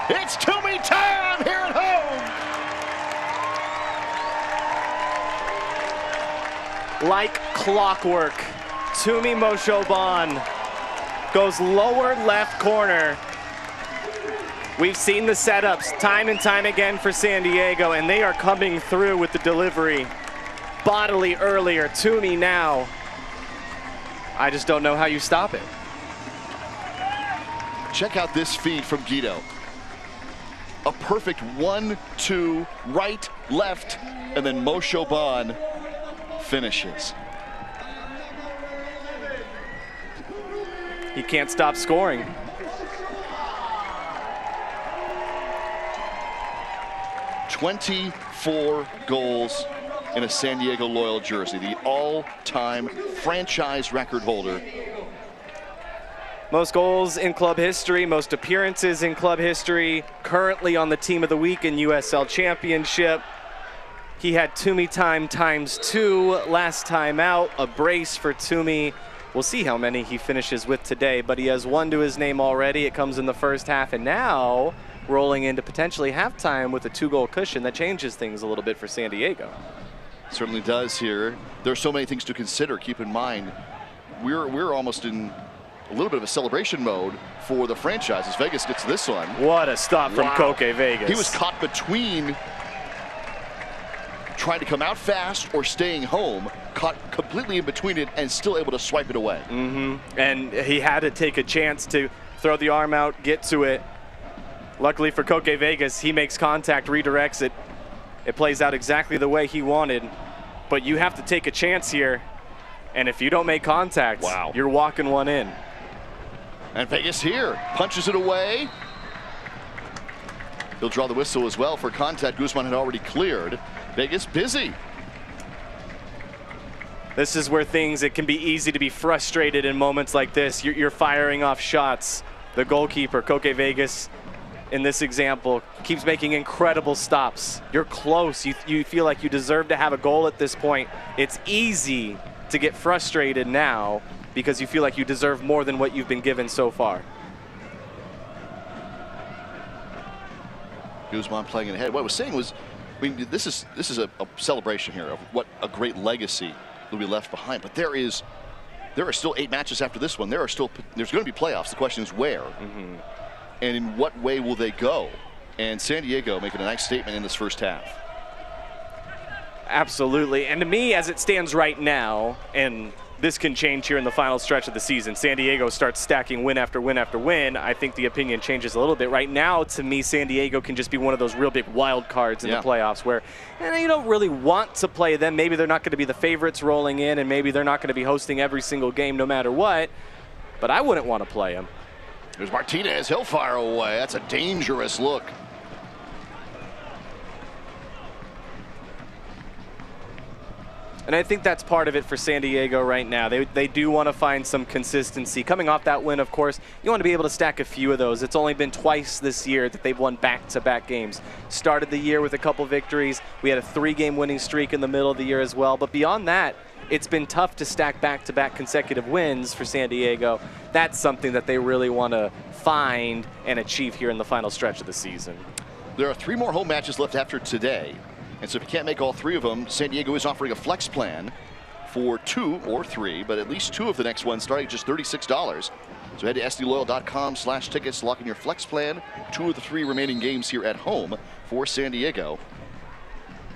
S1: It's Toomey time here at home.
S2: Like clockwork, Toomey Moshoban goes lower left corner. We've seen the setups time and time again for San Diego, and they are coming through with the delivery. Bodily earlier, Toomey now. I just don't know how you stop it.
S1: Check out this feed from Guido. A perfect 1-2, right, left, and then Moshoban finishes.
S2: He can't stop scoring.
S1: "24 goals in a San Diego Loyal jersey, the all-time franchise record holder.
S2: Most goals in club history, most appearances in club history, currently on the Team of the Week in USL Championship. He had Toomey time ×2 last time out, a brace for Toomey. We'll see how many he finishes with today, but he has 1 to his name already. It comes in the first half, and now rolling into potentially halftime with a 2-goal cushion. That changes things a little bit for San Diego.
S1: Certainly does here. There are so many things to consider. Keep in mind, we're almost in a little bit of a celebration mode for the franchise as Vegas gets this one.
S2: What a stop from Koke Vegas.
S1: He was caught between trying to come out fast or staying home, caught completely in between it and still able to swipe it away.
S2: And he had to take a chance to throw the arm out, get to it. Luckily for Koke Vegas, he makes contact, redirects it. It plays out exactly the way he wanted. But you have to take a chance here. And if you don't make contact, you're walking one in.
S1: And Vegas here punches it away. He'll draw the whistle as well for contact. Guzman had already cleared. Vegas busy.
S2: This is where it can be easy to be frustrated in moments like this. You're firing off shots. The goalkeeper, Koke Vegas, in this example, keeps making incredible stops. You're close. You feel like you deserve to have a goal at this point. It's easy to get frustrated now because you feel like you deserve more than what you've been given so far.
S1: Guzman playing it ahead. What I was saying was, I mean, this is a celebration here of what a great legacy will be left behind. But there are still 8 matches after this one. There's going to be playoffs. The question is where, and in what way will they go? And San Diego making a nice statement in this first half.
S2: Absolutely. And to me, as it stands right now, and this can change here in the final stretch of the season, San Diego starts stacking win after win after win. I think the opinion changes a little bit. Right now, to me, San Diego can just be one of those real big wild cards in the playoffs where you don't really want to play them. Maybe they're not going to be the favorites rolling in, and maybe they're not going to be hosting every single game no matter what. But I wouldn't want to play them.
S1: There's Martinez. He'll fire away. That's a dangerous look.
S2: And I think that's part of it for San Diego right now. They do want to find some consistency. Coming off that win, of course, you want to be able to stack a few of those. It's only been twice this year that they've won back-to-back games. Started the year with a couple victories. We had a 3-game winning streak in the middle of the year as well. But beyond that, it's been tough to stack back-to-back consecutive wins for San Diego. That's something that they really want to find and achieve here in the final stretch of the season.
S1: There are 3 more home matches left after today. And so if you can't make all 3 of them, San Diego is offering a flex plan for 2 or 3, but at least 2 of the next ones starting at just $36. So head to sdloyal.com/tickets, lock in your flex plan. 2 of the 3 remaining games here at home for San Diego.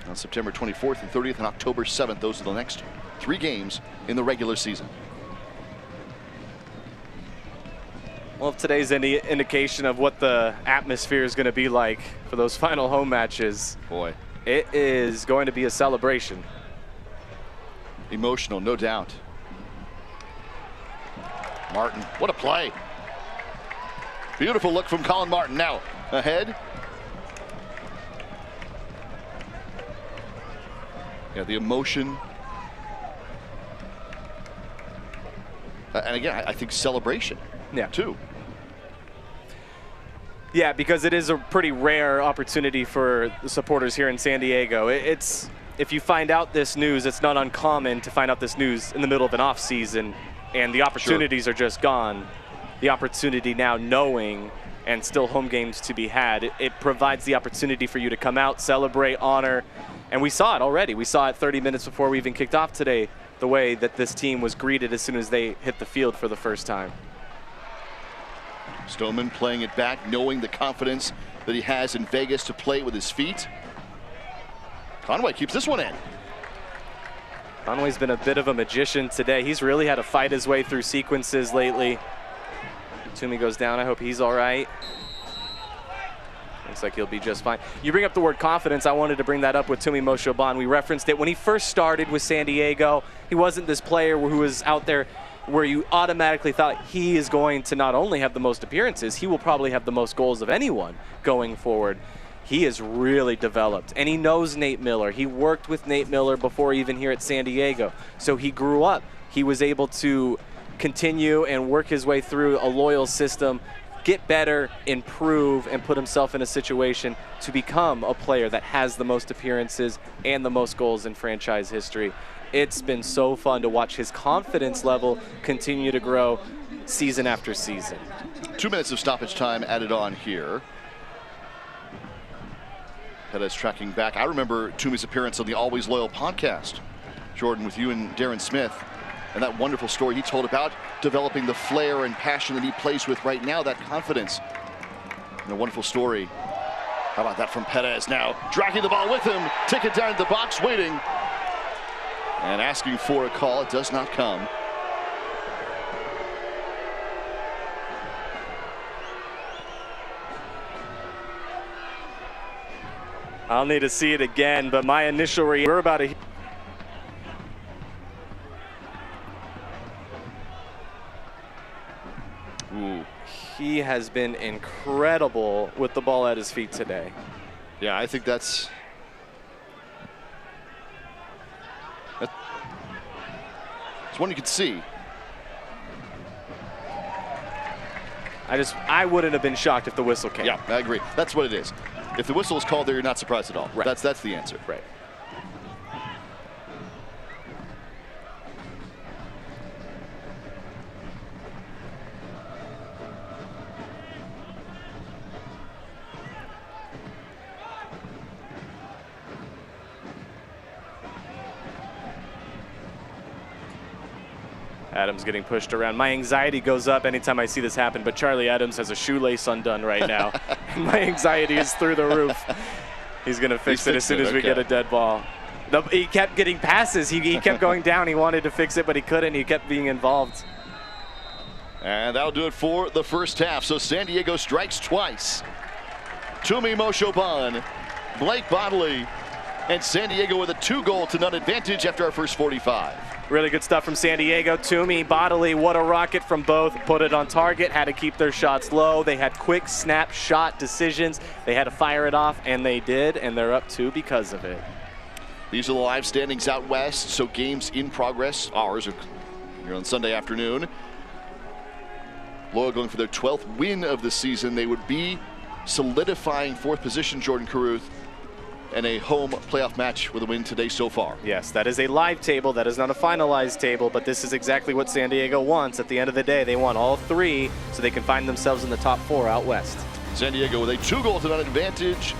S1: On September 24th and 30th and October 7th, those are the next 3 games in the regular season.
S2: Well, if today's any indication of what the atmosphere is going to be like for those final home matches,
S1: boy,
S2: it is going to be a celebration.
S1: Emotional, no doubt. Martin, what a play. Beautiful look from Colin Martin. Now, ahead. Yeah, the emotion. And again, I think celebration, too.
S2: Yeah, because it is a pretty rare opportunity for the supporters here in San Diego. If you find out this news, it's not uncommon to find out this news in the middle of an off season, and the opportunities are just gone. The opportunity now, knowing and still home games to be had, it provides the opportunity for you to come out, celebrate, honor, and we saw it already. We saw it 30 minutes before we even kicked off today, the way that this team was greeted as soon as they hit the field for the first time.
S1: Stoneman playing it back, knowing the confidence that he has in Vegas to play with his feet. Conway keeps this one in.
S2: Conway's been a bit of a magician today. He's really had to fight his way through sequences lately. Toomey goes down. I hope he's all right. Looks like he'll be just fine. You bring up the word confidence. I wanted to bring that up with Toomey Moshoban. We referenced it. When he first started with San Diego, he wasn't this player who was out there where you automatically thought he is going to not only have the most appearances, he will probably have the most goals of anyone going forward. He has really developed, and he knows Nate Miller. He worked with Nate Miller before even here at San Diego, so he grew up. He was able to continue and work his way through a loyal system, get better, improve, and put himself in a situation to become a player that has the most appearances and the most goals in franchise history. It's been so fun to watch his confidence level continue to grow season after season.
S1: 2 minutes of stoppage time added on here. Pettis tracking back. I remember Toomey's appearance on the Always Loyal podcast, Jordan, with you and Darren Smith, and that wonderful story he told about developing the flair and passion that he plays with right now, that confidence. And a wonderful story. How about that from Pettis now, dragging the ball with him, take it down to the box, waiting, and asking for a call. It does not come.
S2: I'll need to see it again, but my initial reaction, we're about to...
S1: Ooh.
S2: He has been incredible with the ball at his feet today.
S1: Yeah, I think that's one you could see.
S2: I wouldn't have been shocked if the whistle came.
S1: Yeah, I agree. That's what it is. If the whistle is called there, you're not surprised at all.
S2: Right.
S1: That's the answer.
S2: Right. Adams getting pushed around. My anxiety goes up anytime I see this happen, but Charlie Adams has a shoelace undone right now. And my anxiety is through the roof. He's going to fix it as soon as we get a dead ball. He kept getting passes. He kept going down. He wanted to fix it, but he couldn't. He kept being involved.
S1: And that'll do it for the first half. So San Diego strikes twice. Toomey Moshoban, Blake Bodley, and San Diego with a 2-goal-to-none advantage after our first 45.
S2: Really good stuff from San Diego. Toomey, Bodley, what a rocket from both. Put it on target, had to keep their shots low. They had quick snap shot decisions. They had to fire it off, and they did, and they're up 2 because of it.
S1: These are the live standings out west, so games in progress. Ours are here on Sunday afternoon. Loyal going for their 12th win of the season. They would be solidifying 4th position, Jordan Caruth, and a home playoff match with a win today so far.
S2: Yes, that is a live table. That is not a finalized table, but this is exactly what San Diego wants. At the end of the day, they want all 3 so they can find themselves in the top 4 out west.
S1: San Diego with a 2-goal-to-none advantage,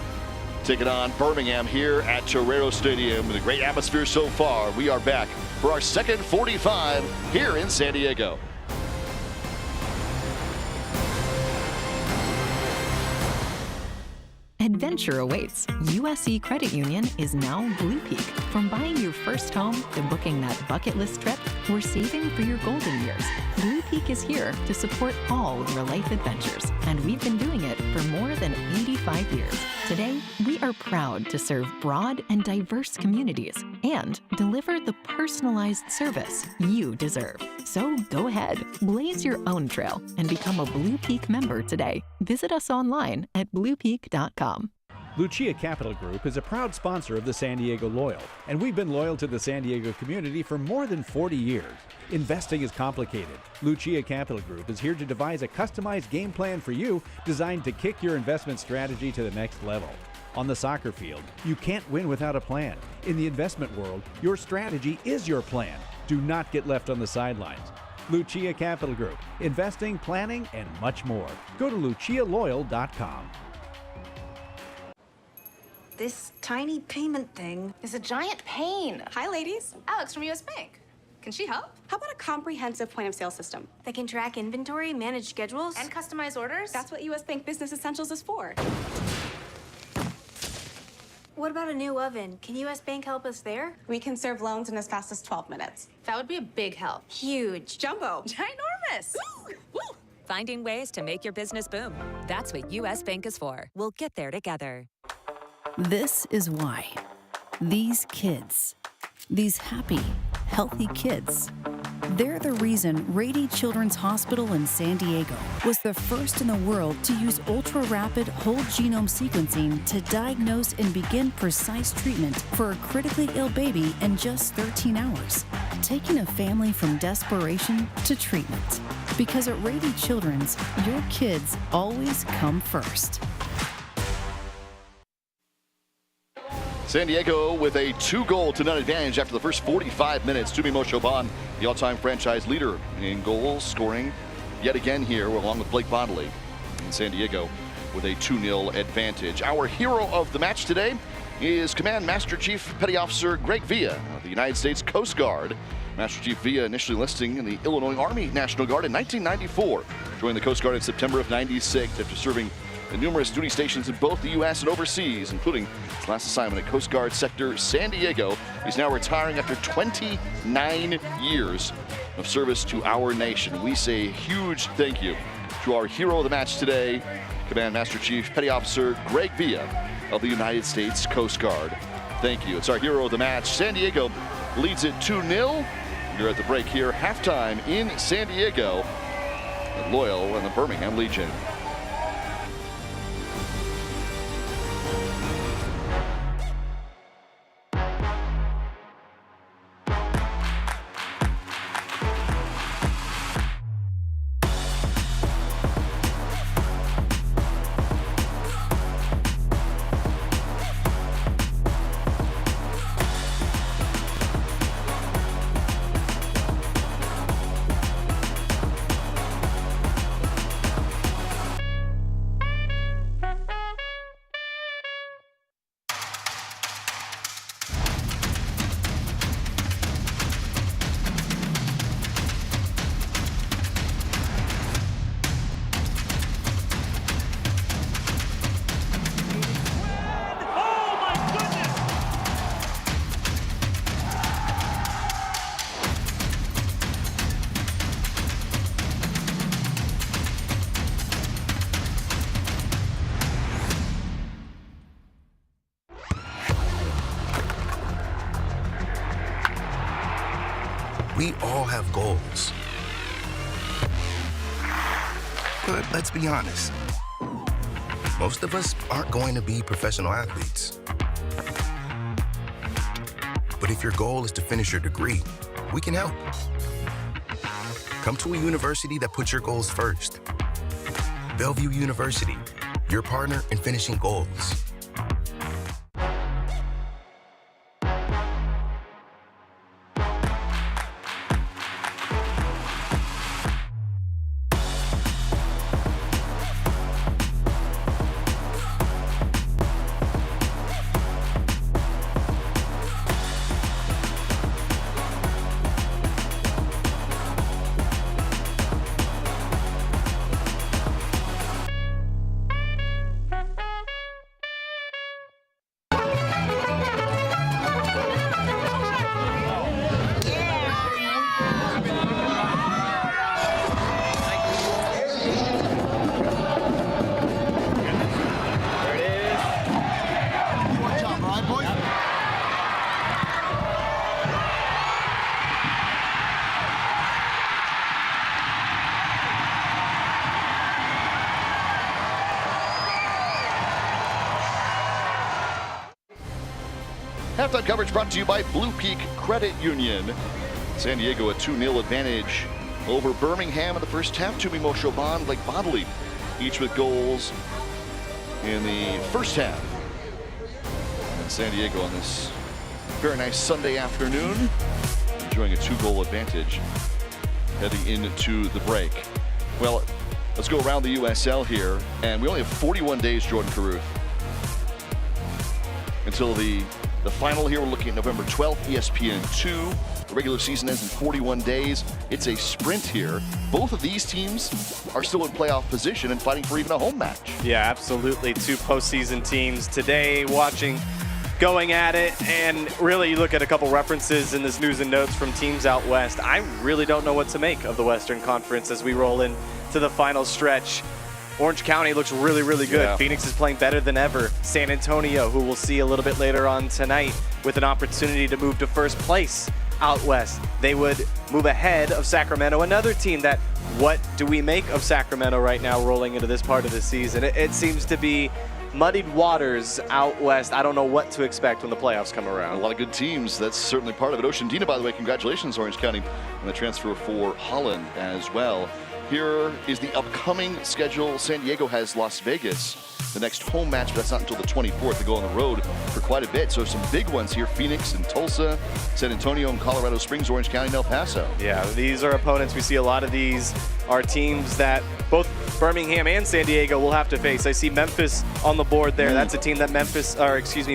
S1: taking on Birmingham here at Torero Stadium with a great atmosphere so far. We are back for our second 45 here in San Diego.
S5: Adventure awaits. USC Credit Union is now Blue Peak. From buying your first home to booking that bucket list trip, we're saving for your golden years. Blue Peak is here to support all of your life adventures, and we've been doing it for more than 85 years. Today, we are proud to serve broad and diverse communities and deliver the personalized service you deserve. So go ahead, blaze your own trail, and become a Blue Peak member today. Visit us online at bluepeak.com.
S6: Lucia Capital Group is a proud sponsor of the San Diego Loyal, and we've been loyal to the San Diego community for more than 40 years. Investing is complicated. Lucia Capital Group is here to devise a customized game plan for you designed to kick your investment strategy to the next level. On the soccer field, you can't win without a plan. In the investment world, your strategy is your plan. Do not get left on the sidelines. Lucia Capital Group, investing, planning, and much more. Go to lucialoyal.com.
S7: This tiny payment thing
S8: is a giant pain.
S7: Hi, ladies.
S8: Alex from US Bank. Can she help?
S7: How about a comprehensive point-of-sale system that can track inventory, manage schedules,
S8: And customize orders?
S7: That's what US Bank Business Essentials is for. What about a new oven? Can US Bank help us there? We can serve loans in as fast as 12 minutes.
S8: That would be a big help.
S7: Huge. Jumbo.
S8: Ginormous.
S9: Finding ways to make your business boom. That's what US Bank is for. We'll get there together.
S10: This is why. These kids, these happy, healthy kids, they're the reason Rady Children's Hospital in San Diego was the first in the world to use ultra-rapid whole genome sequencing to diagnose and begin precise treatment for a critically ill baby in just 13 hours, taking a family from desperation to treatment. Because at Rady Children's, your kids always come first.
S1: San Diego with a 2-goal-to-none advantage after the first 45 minutes. Tumi Moshoban, the all-time franchise leader in goals, scoring yet again here, along with Blake Bodley in San Diego with a 2-0 advantage. Our hero of the match today is Command Master Chief Petty Officer Greg Villa of the United States Coast Guard. Master Chief Villa initially enlisting in the Illinois Army National Guard in 1994. Joined the Coast Guard in September of '96 after serving in numerous duty stations in both the U.S. and overseas, including his last assignment at Coast Guard Sector San Diego. He's now retiring after 29 years of service to our nation. We say a huge thank you to our hero of the match today, Command Master Chief Petty Officer Greg Villa of the United States Coast Guard. Thank you. It's our hero of the match. San Diego leads it 2-0. You're at the break here, halftime in San Diego at Loyal and the Birmingham Legion.
S11: We all have goals. But let's be honest. Most of us aren't going to be professional athletes. But if your goal is to finish your degree, we can help. Come to a university that puts your goals first. Bellevue University, your partner in finishing goals.
S1: Halftime coverage brought to you by Blue Peak Credit Union. San Diego a 2-0 advantage over Birmingham in the first half. Tumi Moshoban, Blake Bodley, each with goals in the first half. And San Diego on this very nice Sunday afternoon, enjoying a 2-goal advantage heading into the break. Well, let's go around the USL here, and we only have 41 days, Jordan Caruth, until the final here. We're looking at November 12th, ESPN2. The regular season ends in 41 days. It's a sprint here. Both of these teams are still in playoff position and fighting for even a home match.
S2: Yeah, absolutely. Two postseason teams today going at it, and really you look at a couple references in this news and notes from teams out west. I really don't know what to make of the Western Conference as we roll into the final stretch. Orange County looks really, really good.
S1: Yeah.
S2: Phoenix is playing better than ever. San Antonio, who we'll see a little bit later on tonight, with an opportunity to move to first place out west. They would move ahead of Sacramento, another team that, what do we make of Sacramento right now rolling into this part of the season? It seems to be muddied waters out west. I don't know what to expect when the playoffs come around.
S1: A lot of good teams. That's certainly part of it. Ocean Dina, by the way, congratulations, Orange County, on the transfer for Holland as well. Here is the upcoming schedule. San Diego has Las Vegas, the next home match, but that's not until the 24th. They go on the road for quite a bit. So some big ones here: Phoenix and Tulsa, San Antonio and Colorado Springs, Orange County and El Paso.
S2: Yeah, these are opponents. We see a lot of these are teams that both Birmingham and San Diego will have to face. I see Memphis on the board there. That's a team that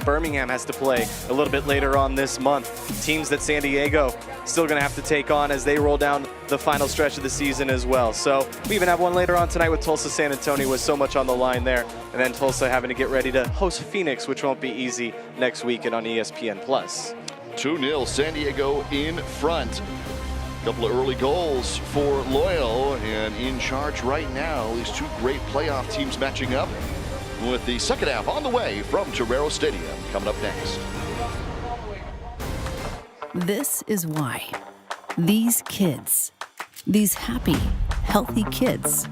S2: Birmingham has to play a little bit later on this month. Teams that San Diego still going to have to take on as they roll down the final stretch of the season as well. So we even have one later on tonight with Tulsa San Antonio, with so much on the line there. And then Tulsa having to get ready to host Phoenix, which won't be easy next weekend on ESPN+.
S1: 2-0, San Diego in front. Couple of early goals for Loyal, and in charge right now. These two great playoff teams matching up, with the second half on the way from Torero Stadium. Coming up next.
S10: This is why these kids, these happy, healthy kids,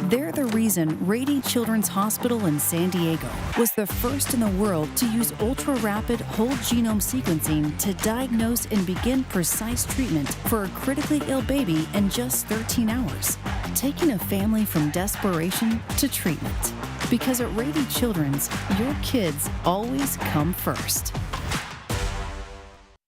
S10: they're the reason Rady Children's Hospital in San Diego was the first in the world to use ultra-rapid whole genome sequencing to diagnose and begin precise treatment for a critically ill baby in just 13 hours, taking a family from desperation to treatment. Because at Rady Children's, your kids always come first.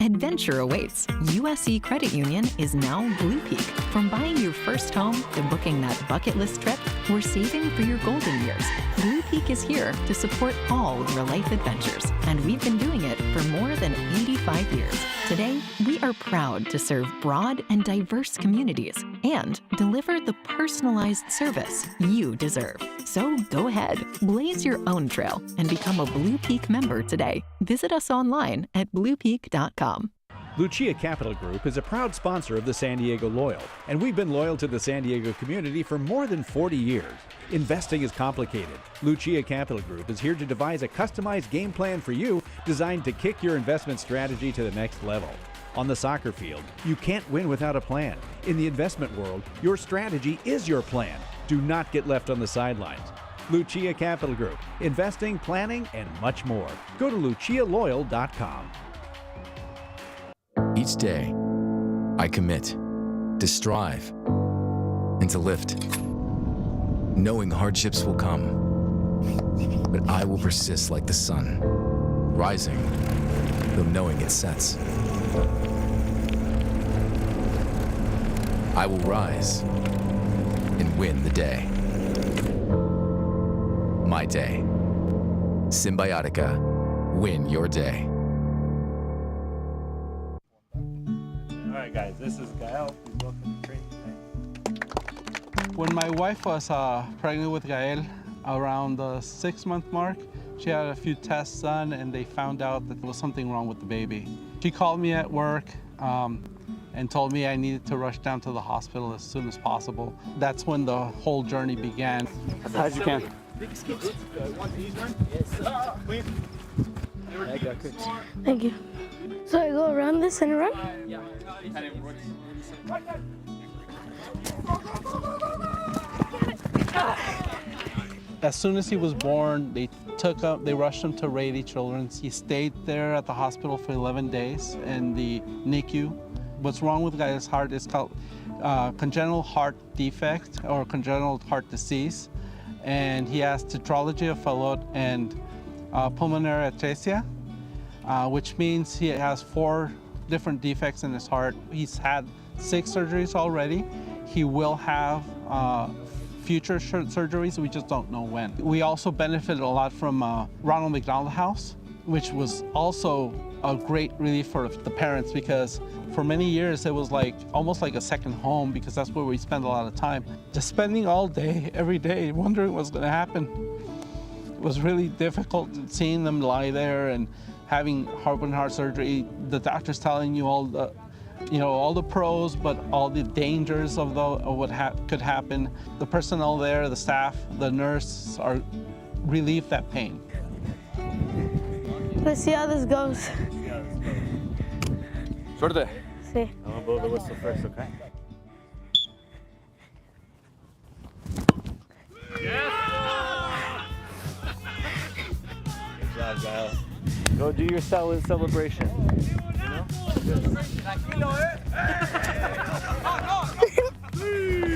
S5: Adventure awaits. USC Credit Union is now Blue Peak. From buying your first home to booking that bucket list trip, we're saving for your golden years. Blue Peak is here to support all your life adventures, and we've been doing it for more than 85 years. Today, we are proud to serve broad and diverse communities and deliver the personalized service you deserve. So go ahead, blaze your own trail, and become a Blue Peak member today. Visit us online at bluepeak.com.
S6: Lucia Capital Group is a proud sponsor of the San Diego Loyal, and we've been loyal to the San Diego community for more than 40 years. Investing is complicated. Lucia Capital Group is here to devise a customized game plan for you, designed to kick your investment strategy to the next level. On the soccer field, you can't win without a plan. In the investment world, your strategy is your plan. Do not get left on the sidelines. Lucia Capital Group, investing, planning, and much more. Go to lucialoyal.com.
S3: Each day, I commit to strive and to lift, knowing hardships will come. But I will persist like the sun, rising, though knowing it sets. I will rise and win the day. My day. Symbiotica. Win your day.
S12: All right, guys, this is Gael. Please welcome to training. When my wife was pregnant with Gael, around the 6-month mark, she had a few tests done, and they found out that there was something wrong with the baby. She called me at work and told me I needed to rush down to the hospital as soon as possible. That's when the whole journey began. As high as you can. Big skips. Yes. Clean.
S13: Thank you. So I go around this and run? Yeah.
S12: As soon as he was born, they rushed him to Rady Children's. He stayed there at the hospital for 11 days in the NICU. What's wrong with Gael's heart is called congenital heart defect or congenital heart disease. And he has tetralogy of Fallot and pulmonary atresia, which means he has 4 different defects in his heart. He's had 6 surgeries already. He will have future surgeries, we just don't know when. We also benefited a lot from Ronald McDonald House, which was also a great relief for the parents, because for many years it was like almost like a second home, because that's where we spend a lot of time. Just spending all day, every day, wondering what's going to happen. It was really difficult seeing them lie there and having open heart surgery. The doctor's telling you all the, all the pros, but all the dangers of what could happen. The personnel there, the staff, the nurse are relieve that pain.
S13: Let's see how this goes.
S14: Suerte.
S13: Sí.
S14: I'm gonna blow the whistle first, okay? Good job, Gael. Go do your silent celebration.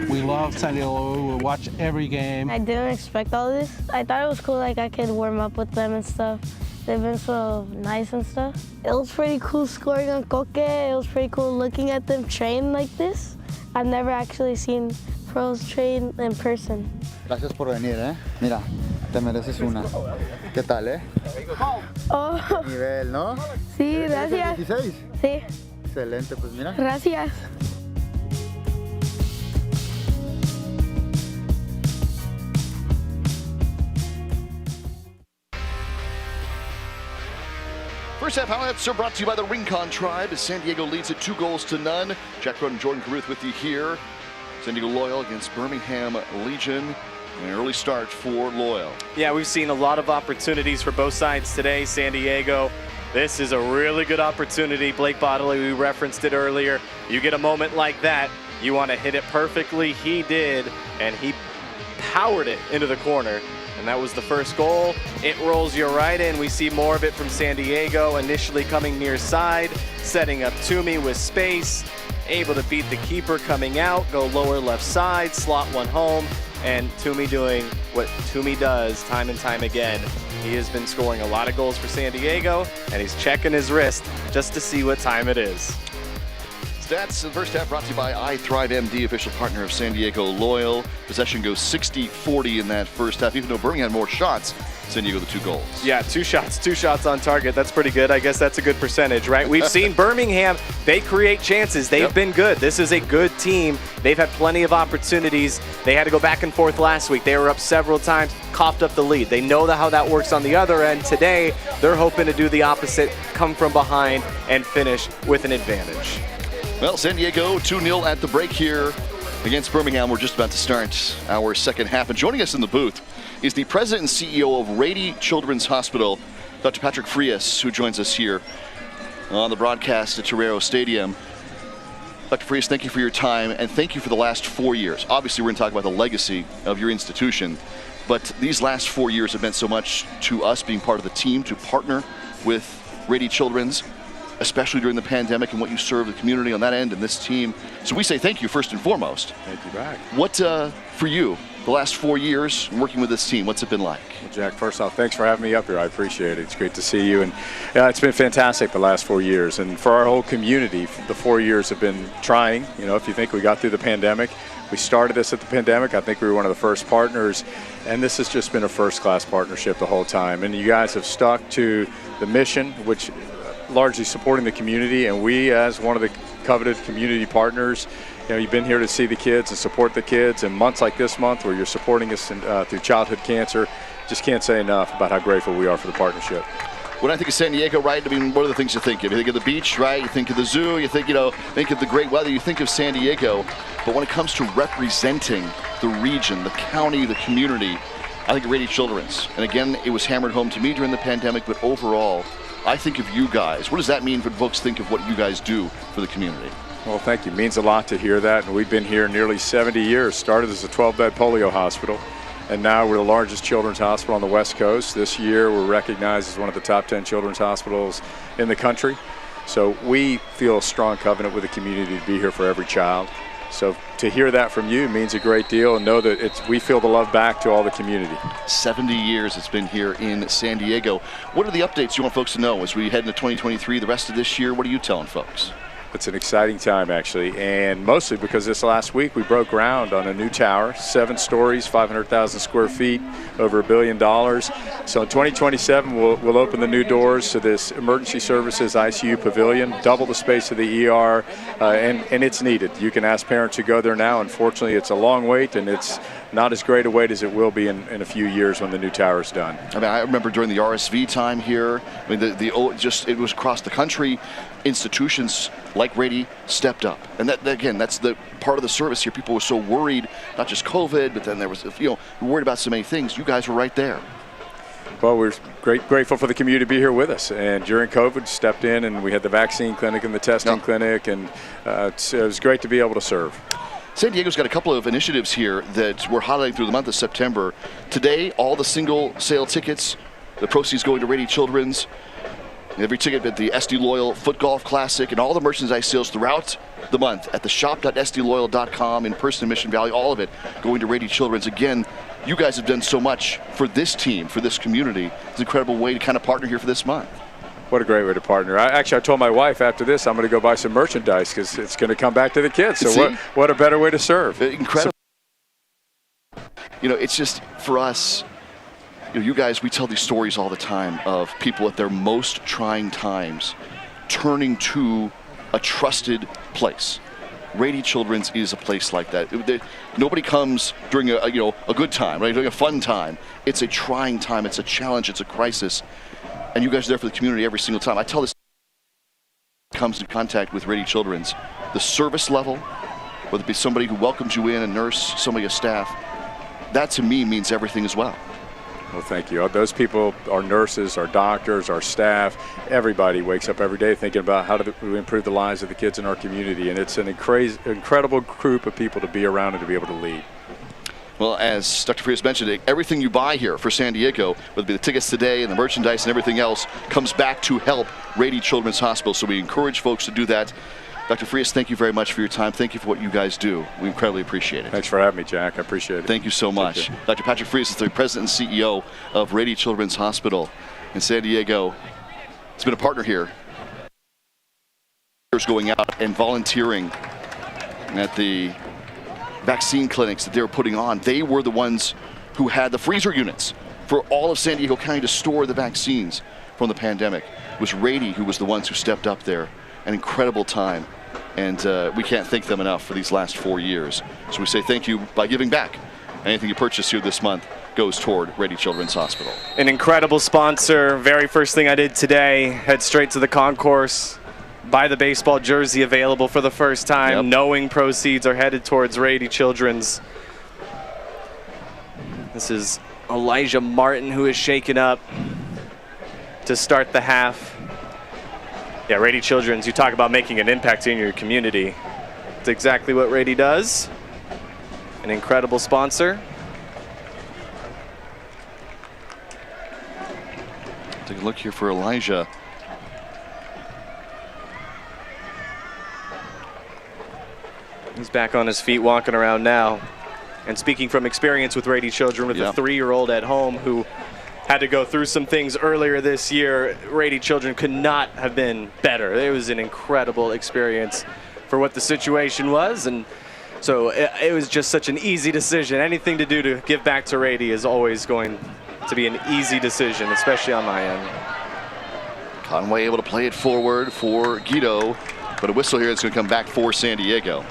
S12: We love San Diego. We watch every game.
S13: I didn't expect all this. I thought it was cool, like I could warm up with them and stuff. They've been so nice and stuff. It was pretty cool scoring on Coque. It was pretty cool looking at them train like this. I've never actually seen pros train in person.
S15: Gracias por venir, ¿eh? Mira, te mereces una. ¿Qué tal, eh?
S13: Oh.
S15: Nivel, ¿no?
S13: Sí, gracias.
S15: 16?
S13: Sí.
S15: Excelente, pues mira.
S13: Gracias.
S1: First half highlights are brought to you by the Rincon Tribe as San Diego leads it 2-0. Jack Roden and Jordan Carruth with you here. San Diego Loyal against Birmingham Legion. An early start for Loyal.
S2: Yeah, we've seen a lot of opportunities for both sides today. San Diego, this is a really good opportunity. Blake Bodley, we referenced it earlier. You get a moment like that, you want to hit it perfectly. He did, and he powered it into the corner. And that was the first goal. It rolls you right in. We see more of it from San Diego, initially coming near side, setting up Toomey with space, able to beat the keeper coming out, go lower left side, slot one home, and Toomey doing what Toomey does time and time again. He has been scoring a lot of goals for San Diego, and he's checking his wrist just to see what time it is.
S1: Stats in the first half brought to you by iThrive MD, official partner of San Diego Loyal. Possession goes 60-40 in that first half, even though Birmingham had more shots. San Diego the 2 goals.
S2: Yeah, two shots on target. That's pretty good. I guess that's a good percentage, right? We've seen Birmingham, they create chances. They've been good. This is a good team. They've had plenty of opportunities. They had to go back and forth last week. They were up several times, coughed up the lead. They know how that works on the other end. Today, they're hoping to do the opposite, come from behind and finish with an advantage.
S1: Well, San Diego 2-0 at the break here against Birmingham. We're just about to start our second half. And joining us in the booth is the president and CEO of Rady Children's Hospital, Dr. Patrick Frias, who joins us here on the broadcast at Torero Stadium. Dr. Frias, thank you for your time, and thank you for the last 4 years. Obviously, we're going to talk about the legacy of your institution, but these last 4 years have meant so much to us being part of the team, to partner with Rady Children's, especially during the pandemic and what you serve the community on that end and this team. So we say thank you first and foremost.
S14: Thank you back.
S1: What, for you, the last 4 years working with this team, what's it been like?
S14: Well, Jack, first off, thanks for having me up here. I appreciate it. It's great to see you. And it's been fantastic the last 4 years. And for our whole community, the 4 years have been trying. You know, if you think we got through the pandemic, we started this at the pandemic. I think we were one of the first partners. And this has just been a first-class partnership the whole time. And you guys have stuck to the mission, which largely supporting the community, and we, as one of the coveted community partners, you know, you've been here to see the kids and support the kids, and months like this month where you're supporting us through childhood cancer, just can't say enough about how grateful we are for the partnership.
S1: When I think of San Diego, right, I mean, what are the things you think of? You think of the beach, right? You think of the zoo, you think, think of the great weather, you think of San Diego. But when it comes to representing the region, the county, the community, I think of Rady Children's. And again, it was hammered home to me during the pandemic, but overall, I think of you guys. What does that mean when folks think of what you guys do for the community?
S14: Well, thank you. It means a lot to hear that. And we've been here nearly 70 years. Started as a 12-bed polio hospital. and now we're the largest children's hospital on the West Coast. This year we're recognized as one of the top 10 children's hospitals in the country. So we feel a strong covenant with the community to be here for every child. So to hear that from you means a great deal, and know that we feel the love back to all the community.
S1: 70 years it's been here in San Diego. What are the updates you want folks to know as we head into 2023, the rest of this year? What are you telling folks?
S14: It's an exciting time, actually, and mostly because this last week we broke ground on a new tower, 7 stories, 500,000 square feet, over $1 billion. So in 2027, we'll open the new doors to this emergency services ICU pavilion, double the space of the ER, and it's needed. You can ask parents who go there now. Unfortunately, it's a long wait, and it's not as great a wait as it will be in a few years when the new tower is done.
S1: I mean, I remember during the RSV time here, I mean, it was across the country. Institutions like Rady stepped up, and that again, that's the part of the service here. People were so worried, not just COVID, but then there was, worried about so many things. You guys were right there.
S14: Well, we're grateful for the community to be here with us, and during COVID, stepped in, and we had the vaccine clinic and the testing clinic, and it was great to be able to serve.
S1: San Diego's got a couple of initiatives here that we're highlighting through the month of September. Today, all the single sale tickets, the proceeds going to Rady Children's. Every ticket at the SD Loyal Foot Golf Classic, and all the merchandise sales throughout the month at the shop.sdloyal.com, in-person Mission Valley, all of it going to Rady Children's. Again, you guys have done so much for this team, for this community. It's an incredible way to kind of partner here for this month.
S14: What a great way to partner. I told my wife after this I'm going to go buy some merchandise because it's going to come back to the kids. So what a better way to serve.
S1: Incredible. It's just, for us, you guys, we tell these stories all the time of people at their most trying times turning to a trusted place. Rady Children's is a place like that. Nobody comes during a good time, right? During a fun time. It's a trying time. It's a challenge. It's a crisis. And you guys are there for the community every single time. I tell this comes in contact with Rady Children's. The service level, whether it be somebody who welcomes you in, a nurse, somebody, a staff, that to me means everything as well.
S14: Well, thank you. Those people, our nurses, our doctors, our staff, everybody wakes up every day thinking about how to improve the lives of the kids in our community. And it's an incredible group of people to be around and to be able to lead.
S1: Well, as Dr. Frias mentioned, everything you buy here for San Diego, whether it be the tickets today and the merchandise and everything else, comes back to help Rady Children's Hospital. So we encourage folks to do that. Dr. Frias, thank you very much for your time. Thank you for what you guys do. We incredibly appreciate it.
S14: Thanks for having me, Jack. I appreciate it.
S1: Thank you so much. Dr. Patrick Frias is the president and CEO of Rady Children's Hospital in San Diego. He's been a partner here. Going out and volunteering at the vaccine clinics that they were putting on. They were the ones who had the freezer units for all of San Diego County to store the vaccines from the pandemic. It was Rady who was the ones who stepped up there. An incredible time, and we can't thank them enough for these last 4 years. So we say thank you by giving back. Anything you purchase here this month goes toward Rady Children's Hospital.
S2: An incredible sponsor. Very first thing I did today, head straight to the concourse, buy the baseball jersey available for the first time, knowing proceeds are headed towards Rady Children's. This is Elijah Martin, who is shaken up to start the half. Yeah, Rady Children's, you talk about making an impact in your community. It's exactly what Rady does. An incredible sponsor.
S1: Take a look here for Elijah.
S2: He's back on his feet, walking around now. And speaking from experience with Rady Children, with a 3-year-old at home who had to go through some things earlier this year, Rady Children could not have been better. It was an incredible experience for what the situation was, and so it was just such an easy decision. Anything to do to give back to Rady is always going to be an easy decision, especially on my end.
S1: Conway able to play it forward for Guido, but a whistle here is going to come back for San Diego.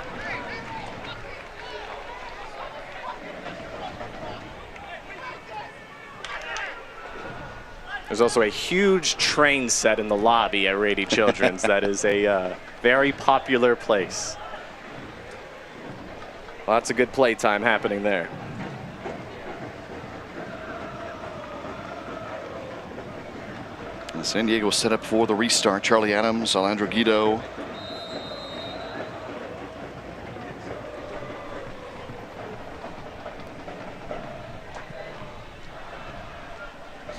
S2: There's also a huge train set in the lobby at Rady Children's. That is a very popular place. Lots of good playtime happening there.
S1: And San Diego set up for the restart. Charlie Adams, Alejandro Guido.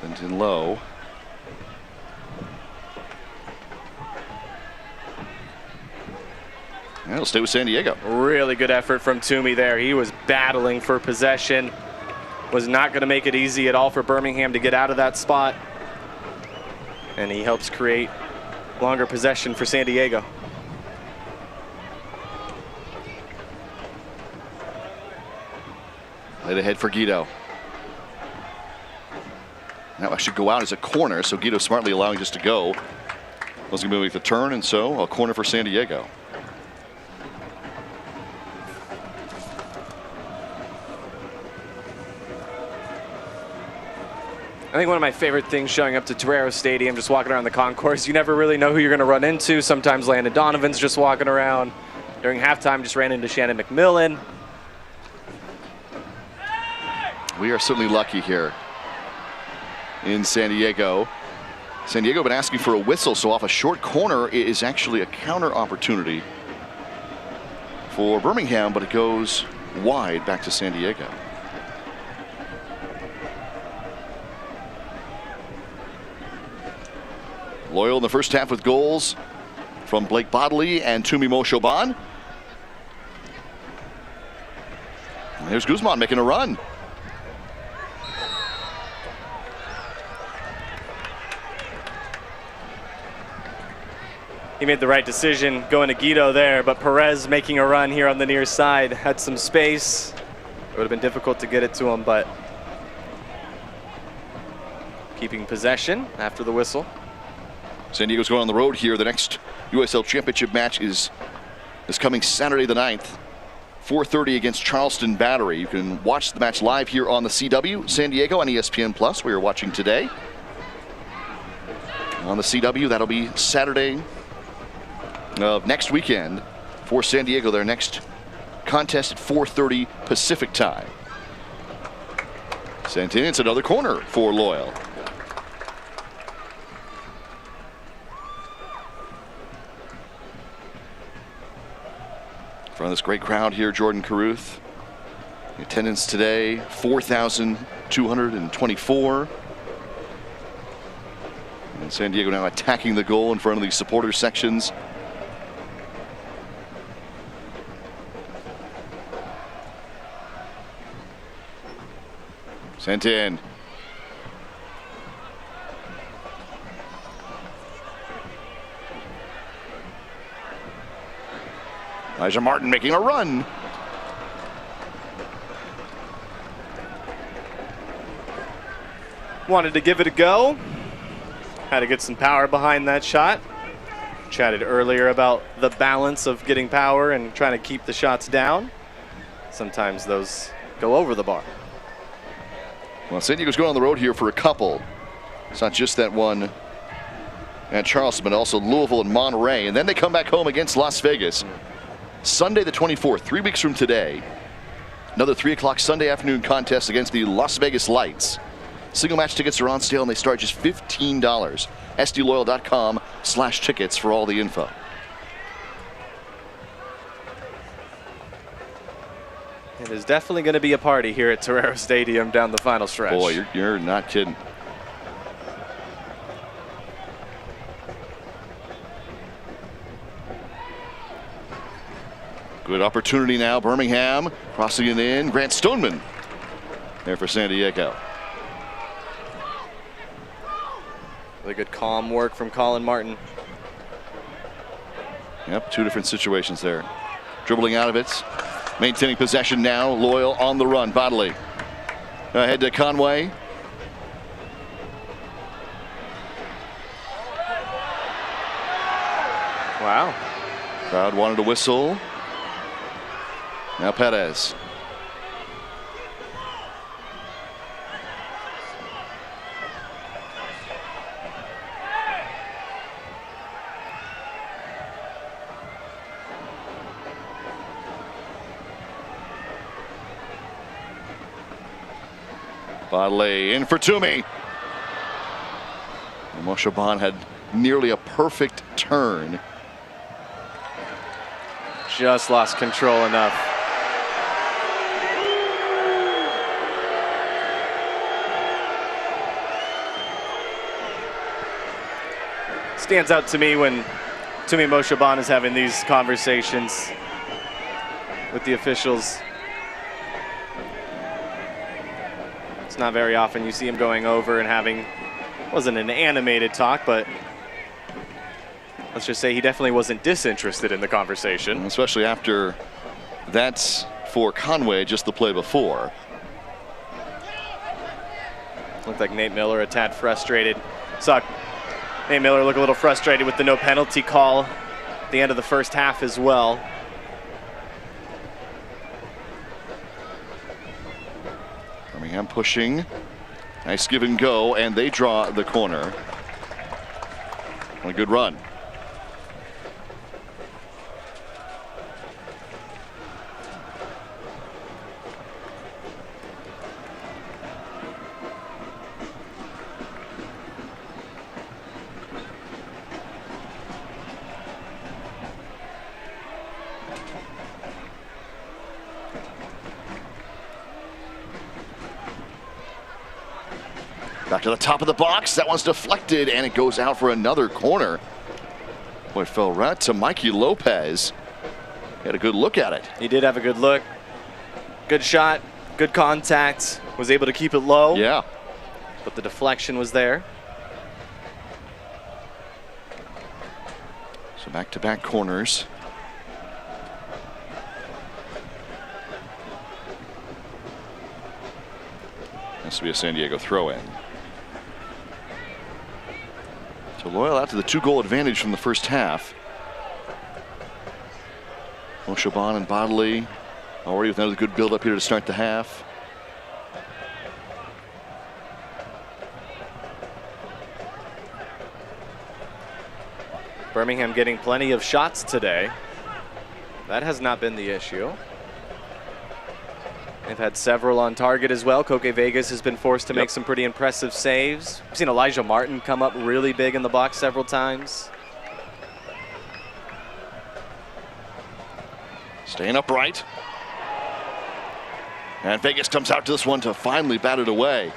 S1: Sent in low. And it'll stay with San Diego.
S2: Really good effort from Toomey there. He was battling for possession. Was not going to make it easy at all for Birmingham to get out of that spot. And he helps create longer possession for San Diego.
S1: Laid ahead for Guido. Now I should go out as a corner, so Guido smartly allowing just to go. Was going to make the turn, and so a corner for San Diego.
S2: I think one of my favorite things showing up to Torero Stadium, just walking around the concourse, you never really know who you're going to run into. Sometimes Landon Donovan's just walking around. During halftime, just ran into Shannon McMillan.
S1: We are certainly lucky here in San Diego. San Diego been asking for a whistle, so off a short corner it is actually a counter opportunity for Birmingham, but it goes wide back to San Diego. Loyal in the first half with goals from Blake Bodley and Toomey Moshoban. And here's Guzman making a run.
S2: He made the right decision going to Guido there, but Perez making a run here on the near side. Had some space. It would have been difficult to get it to him, but keeping possession after the whistle.
S1: San Diego's going on the road here. The next USL Championship match is coming Saturday the 9th, 4:30 against Charleston Battery. You can watch the match live here on the CW San Diego on ESPN+. We are watching today on the CW. That'll be Saturday of next weekend for San Diego. Their next contest at 4:30 Pacific time. Sent in. It's another corner for Loyal. In front of this great crowd here, Jordan Caruth. The attendance today, 4,224. And San Diego now attacking the goal in front of these supporter sections. Sent in. Elijah Martin making a run.
S2: Wanted to give it a go. Had to get some power behind that shot. Chatted earlier about the balance of getting power and trying to keep the shots down. Sometimes those go over the bar.
S1: Well, San Diego's going on the road here for a couple. It's not just that one at Charleston, but also Louisville and Monterey. And then they come back home against Las Vegas. Sunday the 24th, 3 weeks from today. Another 3 o'clock Sunday afternoon contest against the Las Vegas Lights. Single match tickets are on sale and they start just $15. SDLoyal.com/tickets for all the info.
S2: It is definitely going to be a party here at Torero Stadium down the final stretch.
S1: Boy, you're not kidding. Good opportunity now. Birmingham crossing it in. Grant Stoneman there for San Diego.
S2: Really good calm work from Colin Martin.
S1: Yep, two different situations there. Dribbling out of it. Maintaining possession now. Loyal on the run. Bodley. Ahead to Conway.
S2: Wow.
S1: Crowd wanted a whistle. Now Perez. Bodley in for Toomey. Moshoban had nearly a perfect turn.
S2: Just lost control enough. stands out to me when Tumi Moshaban is having these conversations with the officials. It's not very often you see him going over and having, wasn't an animated talk, but let's just say he definitely wasn't disinterested in the conversation.
S1: Especially after that's for Conway just the play before.
S2: Looked like Nate Miller a tad frustrated. Saw Nate Miller look a little frustrated with the no penalty call at the end of the first half as well.
S1: Birmingham pushing. Nice give and go, and they draw the corner. A good run. Back to the top of the box. That one's deflected, and it goes out for another corner. Boy, it fell right to Mikey Lopez. He had a good look at it.
S2: He did have a good look. Good shot, good contact. Was able to keep it low.
S1: Yeah.
S2: But the deflection was there.
S1: So back-to-back corners. Has to be a San Diego throw-in. So Loyal out to the 2-goal advantage from the first half. Moshaban and Bodley already with another good build-up here to start the half.
S2: Birmingham getting plenty of shots today. That has not been the issue. They've had several on target as well. Koke Vegas has been forced to make some pretty impressive saves. We've seen Elijah Martin come up really big in the box several times.
S1: Staying upright. And Vegas comes out to this one to finally bat it away.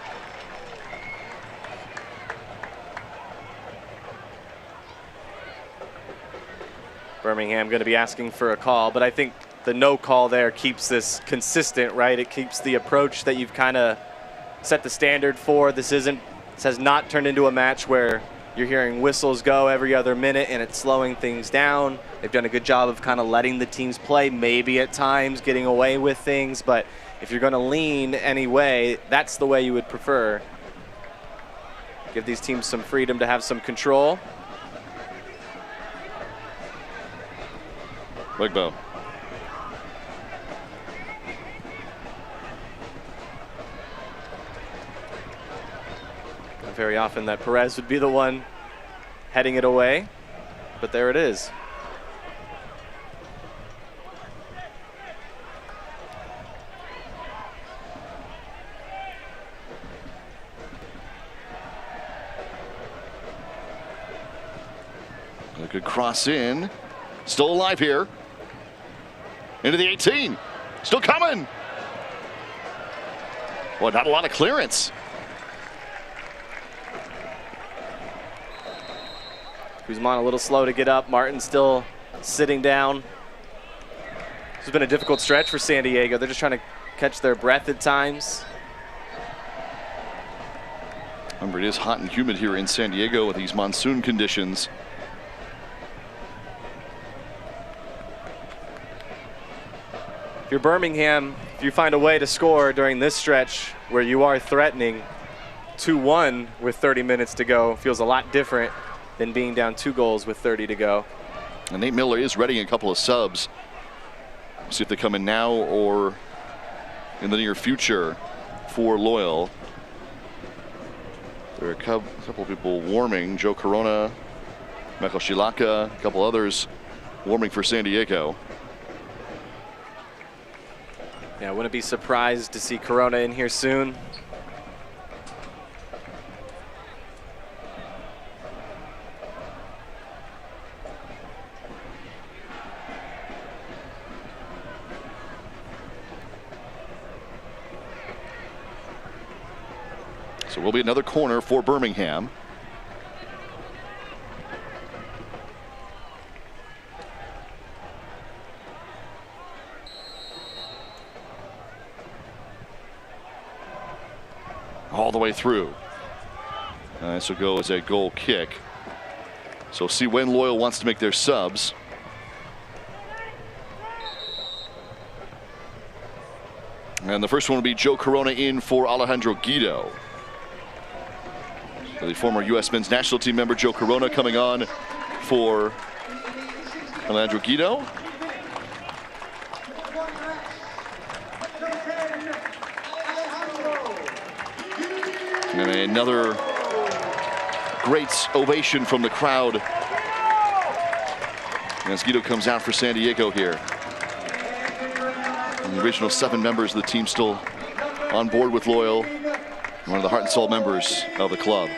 S2: Birmingham going to be asking for a call, but I think the no call there keeps this consistent, right? It keeps the approach that you've kind of set the standard for. This has not turned into a match where you're hearing whistles go every other minute and it's slowing things down. They've done a good job of kind of letting the teams play, maybe at times getting away with things, but if you're going to lean any way, that's the way you would prefer. Give these teams some freedom to have some control.
S1: Wigbo.
S2: Not very often that Perez would be the one heading it away, but there it is.
S1: A good cross in. Still alive here. Into the 18. Still coming. Well, not a lot of clearance.
S2: Guzman a little slow to get up. Martin still sitting down. This has been a difficult stretch for San Diego. They're just trying to catch their breath at times.
S1: Remember, it is hot and humid here in San Diego with these monsoon conditions.
S2: If you're Birmingham, if you find a way to score during this stretch where you are threatening, 2-1 with 30 minutes to go feels a lot different than being down 2 goals with 30 to go.
S1: And Nate Miller is readying a couple of subs. See if they come in now or in the near future for Loyal. There are a couple of people warming. Joe Corona, Michael Shilaka, a couple others warming for San Diego.
S2: Yeah, I wouldn't be surprised to see Corona in here soon.
S1: So will be another corner for Birmingham. all the way through. This will go as a goal kick. So see when Loyal wants to make their subs. And the first one will be Joe Corona in for Alejandro Guido. The former U.S. men's national team member Joe Corona coming on for Alejandro Guido. And another great ovation from the crowd as Guido comes out for San Diego here. And the original 7 members of the team still on board with Loyal. One of the heart and soul members of the club.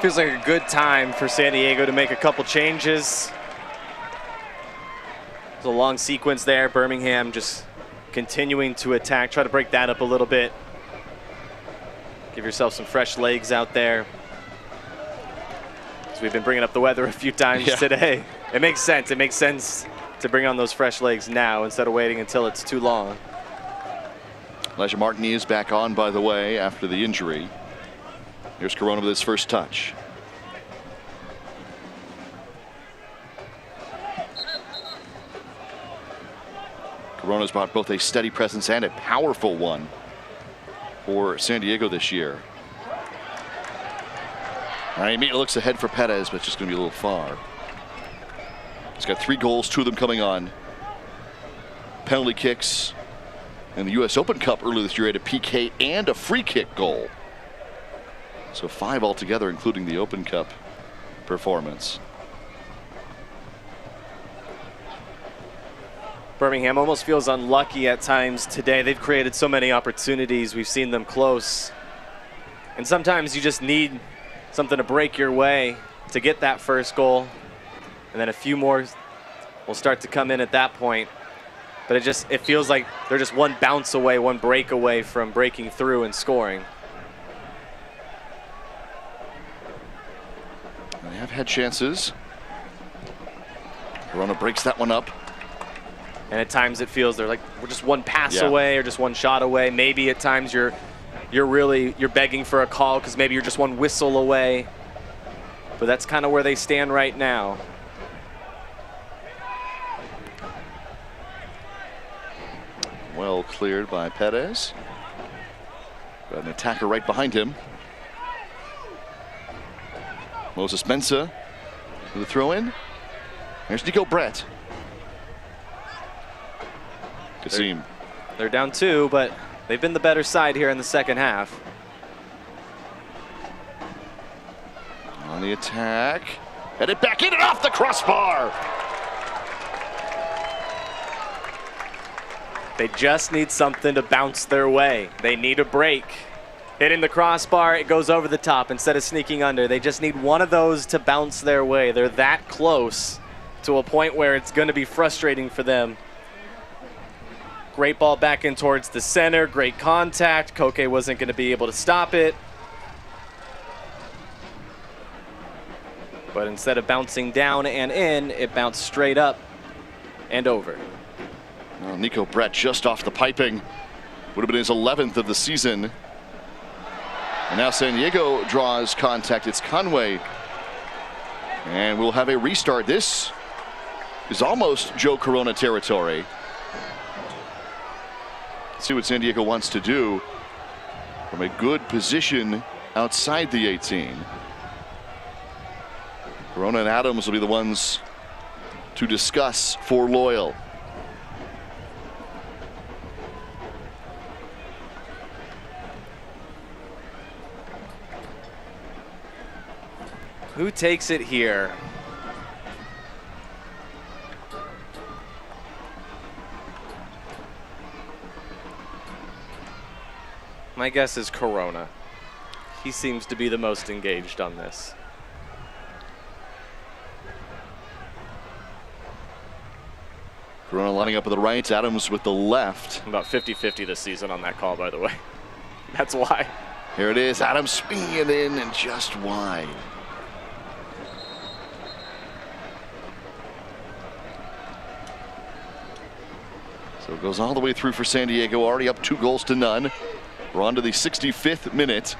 S2: Feels like a good time for San Diego to make a couple changes. There's a long sequence there. Birmingham just continuing to attack. Try to break that up a little bit. Give yourself some fresh legs out there. So we've been bringing up the weather a few times today. It makes sense. It makes sense to bring on those fresh legs now instead of waiting until it's too long.
S1: Elijah Martini is back on, by the way, after the injury. Here's Corona with his first touch. Corona's brought both a steady presence and a powerful one for San Diego this year. All right, immediately looks ahead for Perez, but it's just going to be a little far. He's got 3 goals, 2 of them coming on penalty kicks. In the U.S. Open Cup earlier this year, he had a PK and a free kick goal. So 5 altogether, including the Open Cup performance.
S2: Birmingham almost feels unlucky at times today. They've created so many opportunities. We've seen them close. And sometimes you just need something to break your way to get that first goal. And then a few more will start to come in at that point. But it feels like they're just one bounce away, one break away from breaking through and scoring.
S1: They have had chances. Corona breaks that one up.
S2: And at times it feels we're just one pass away or just one shot away. Maybe at times you're begging for a call because maybe you're just one whistle away. But that's kind of where they stand right now.
S1: Well cleared by Perez. Got an attacker right behind him. Moses Mensah with a throw in. Here's Nico Brett. Kasim.
S2: They're down 2, but they've been the better side here in the second half.
S1: On the attack. Headed back in and off the crossbar.
S2: They just need something to bounce their way. They need a break. Hitting the crossbar, it goes over the top instead of sneaking under. They just need one of those to bounce their way. They're that close to a point where it's going to be frustrating for them. Great ball back in towards the center. Great contact. Koke wasn't going to be able to stop it. But instead of bouncing down and in, it bounced straight up and over.
S1: Well, Nico Brett just off the piping. Would have been his 11th of the season. And now San Diego draws contact. It's Conway. And we'll have a restart. This is almost Joe Corona territory. Let's see what San Diego wants to do from a good position outside the 18. Corona and Adams will be the ones to discuss for Loyal.
S2: Who takes it here? My guess is Corona. He seems to be the most engaged on this.
S1: Corona lining up with the right, Adams with the left.
S2: About 50-50 this season on that call, by the way. That's why.
S1: Here it is, Adams swinging it in and just wide. So it goes all the way through for San Diego, already up 2-0. We're on to the 65th minute.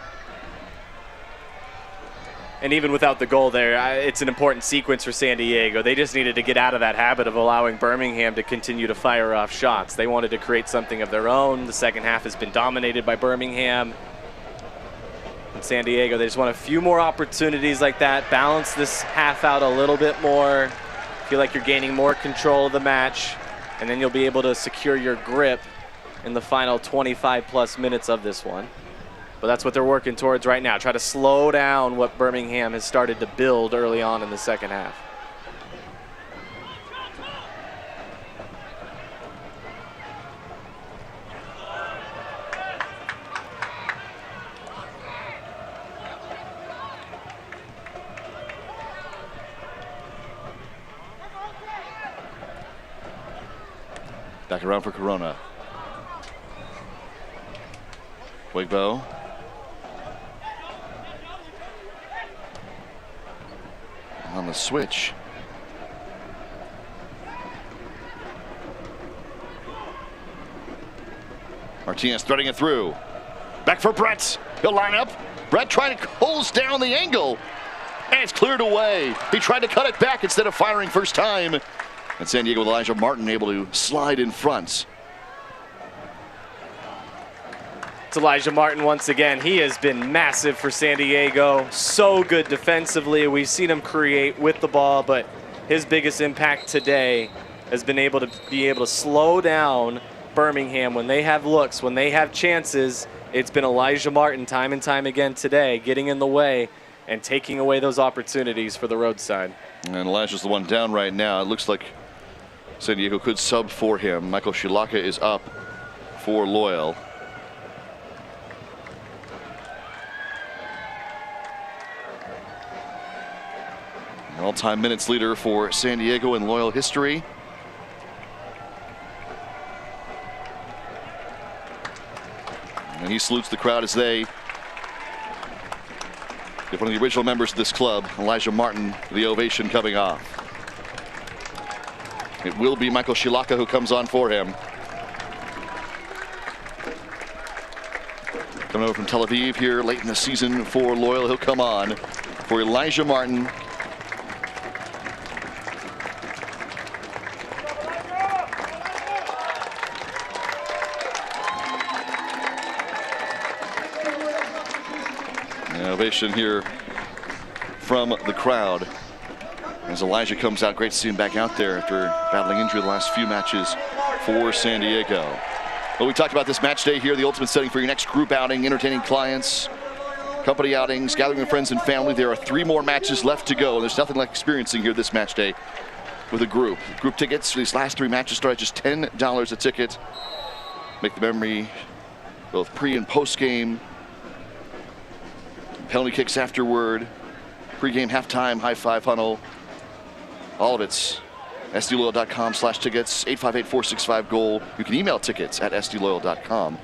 S2: And even without the goal there, it's an important sequence for San Diego. They just needed to get out of that habit of allowing Birmingham to continue to fire off shots. They wanted to create something of their own. The second half has been dominated by Birmingham. And San Diego, they just want a few more opportunities like that. Balance this half out a little bit more. Feel like you're gaining more control of the match. And then you'll be able to secure your grip in the final 25+ minutes of this one. But that's what they're working towards right now. Try to slow down what Birmingham has started to build early on in the second half.
S1: Back around for Corona. Wigbo. On the switch. Martinez threading it through. Back for Brett. He'll line up. Brett trying to close down the angle. And it's cleared away. He tried to cut it back instead of firing first time. And San Diego with Elijah Martin able to slide in front.
S2: It's Elijah Martin once again. He has been massive for San Diego. So good defensively. We've seen him create with the ball, but his biggest impact today has been able to slow down Birmingham when they have looks, when they have chances. It's been Elijah Martin time and time again today, getting in the way and taking away those opportunities for the roadside.
S1: And Elijah's the one down right now. It looks like San Diego could sub for him. Michael Shilaka is up for Loyal. An all-time minutes leader for San Diego in Loyal history. And he salutes the crowd as they give one of the original members of this club, Elijah Martin, the ovation coming off. It will be Michael Shilaka who comes on for him. Coming over from Tel Aviv here late in the season for Loyal. He'll come on for Elijah Martin. Ovation here from the crowd as Elijah comes out. Great to see him back out there after battling injury the last few matches for San Diego. Well, we talked about this match day here, the ultimate setting for your next group outing, entertaining clients, company outings, gathering with friends and family. There are 3 more matches left to go, and there's nothing like experiencing here this match day with a group. Group tickets for these last 3 matches start at just $10 a ticket. Make the memory both pre and post game. Penalty kicks afterward, pregame, halftime, high five huddle. All of it's sdloyal.com/tickets, 858-465-GOAL. You can email tickets at sdloyal.com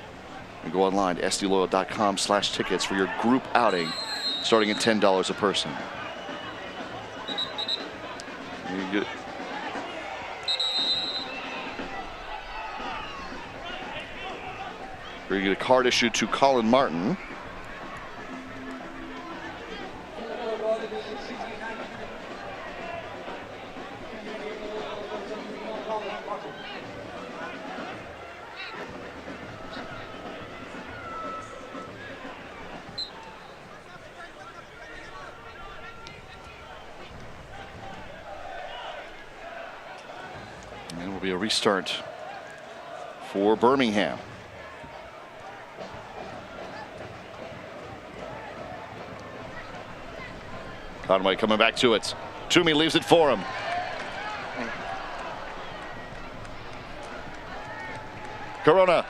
S1: and go online to sdloyal.com/tickets for your group outing starting at $10 a person. You get We're going to get a card issued to Colin Martin. And it will be a restart for Birmingham. Conway coming back to it. Toomey leaves it for him. Corona.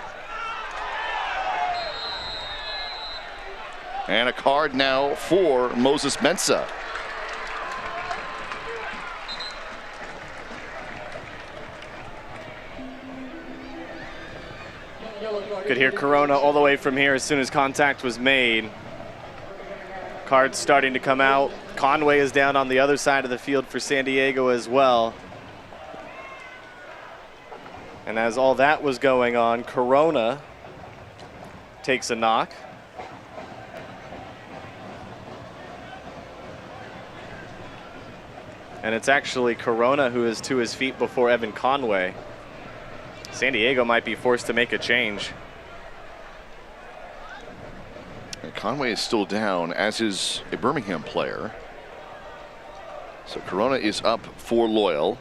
S1: And a card now for Moses Mensah.
S2: Could hear Corona all the way from here as soon as contact was made. Cards starting to come out. Conway is down on the other side of the field for San Diego as well. And as all that was going on, Corona takes a knock. And it's actually Corona who is to his feet before Evan Conway. San Diego might be forced to make a change.
S1: And Conway is still down, as is a Birmingham player. So Corona is up for Loyal.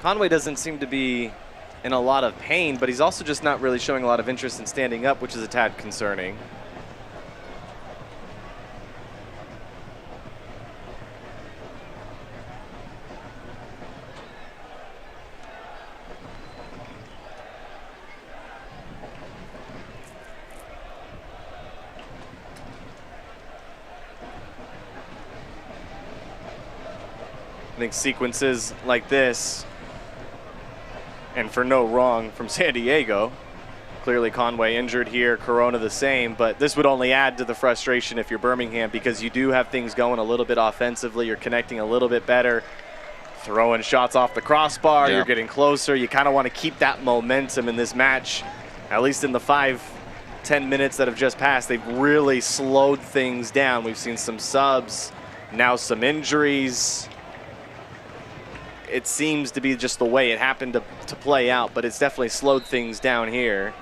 S2: Conway doesn't seem to be in a lot of pain, but he's also just not really showing a lot of interest in standing up, which is a tad concerning. I think sequences like this, and for no wrong from San Diego. Clearly Conway injured here, Corona the same, but this would only add to the frustration if you're Birmingham, because you do have things going a little bit offensively. You're connecting a little bit better, throwing shots off the crossbar, You're getting closer. You kind of want to keep that momentum in this match. At least in the 5-10 minutes that have just passed, they've really slowed things down. We've seen some subs, now some injuries. It seems to be just the way it happened to play out, but it's definitely slowed things down here.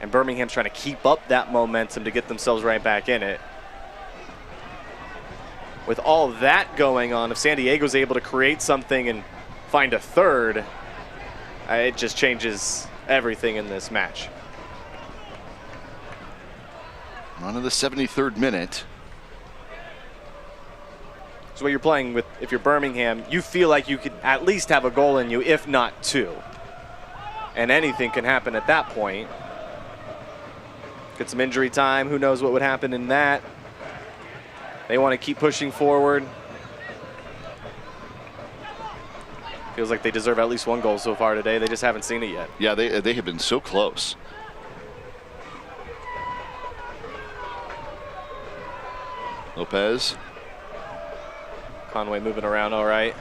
S2: And Birmingham's trying to keep up that momentum to get themselves right back in it. With all that going on, if San Diego's able to create something and find a third, it just changes everything in this match.
S1: On to the 73rd minute.
S2: So what you're playing with, if you're Birmingham, you feel like you could at least have a goal in you, if not two. And anything can happen at that point. Get some injury time, who knows what would happen in that. They want to keep pushing forward. Feels like they deserve at least one goal so far today. They just haven't seen it yet.
S1: Yeah, they have been so close. Lopez.
S2: Conway moving around all right.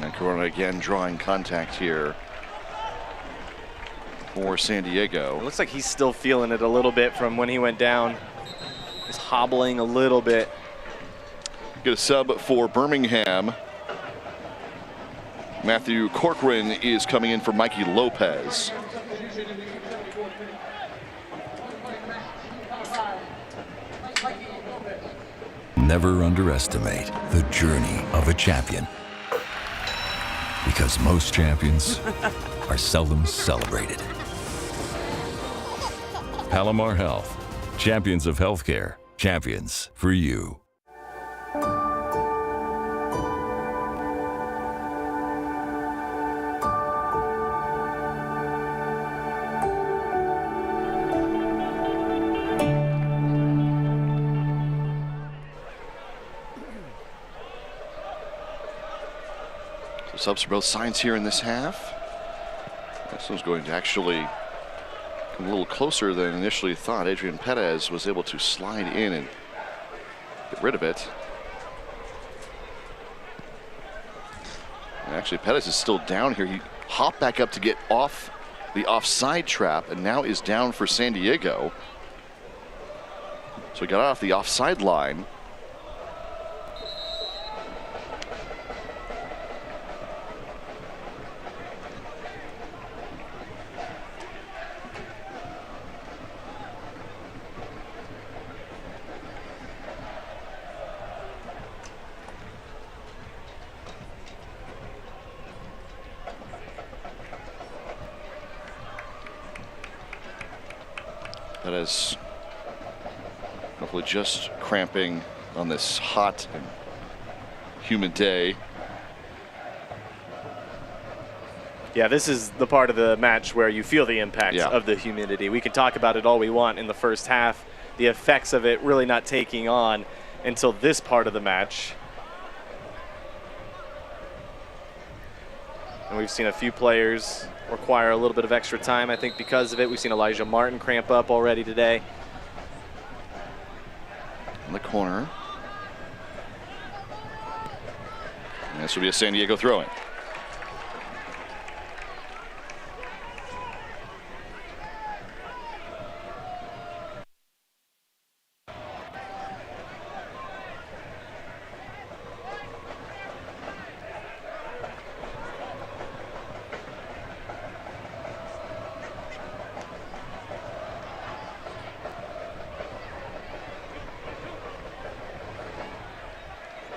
S1: And Corona again drawing contact here for San Diego.
S2: It looks like he's still feeling it a little bit from when he went down. He's hobbling a little bit.
S1: Get a sub for Birmingham. Matthew Corcoran is coming in for Mikey Lopez.
S16: Never underestimate the journey of a champion, because most champions are seldom celebrated. Palomar Health, champions of healthcare, champions for you.
S1: Subs for both sides here in this half. This one's going to actually come a little closer than initially thought. Adrian Perez was able to slide in and get rid of it. And actually, Perez is still down here. He hopped back up to get off the offside trap and now is down for San Diego. So he got off the offside line. That is hopefully just cramping on this hot and humid day.
S2: Yeah, this is the part of the match where you feel the impact of the humidity. We can talk about it all we want in the first half. the effects of it really not taking on until this part of the match. And we've seen a few players require a little bit of extra time, I think, because of it. We've seen Elijah Martin cramp up already today.
S1: In the corner. And this will be a San Diego throw-in.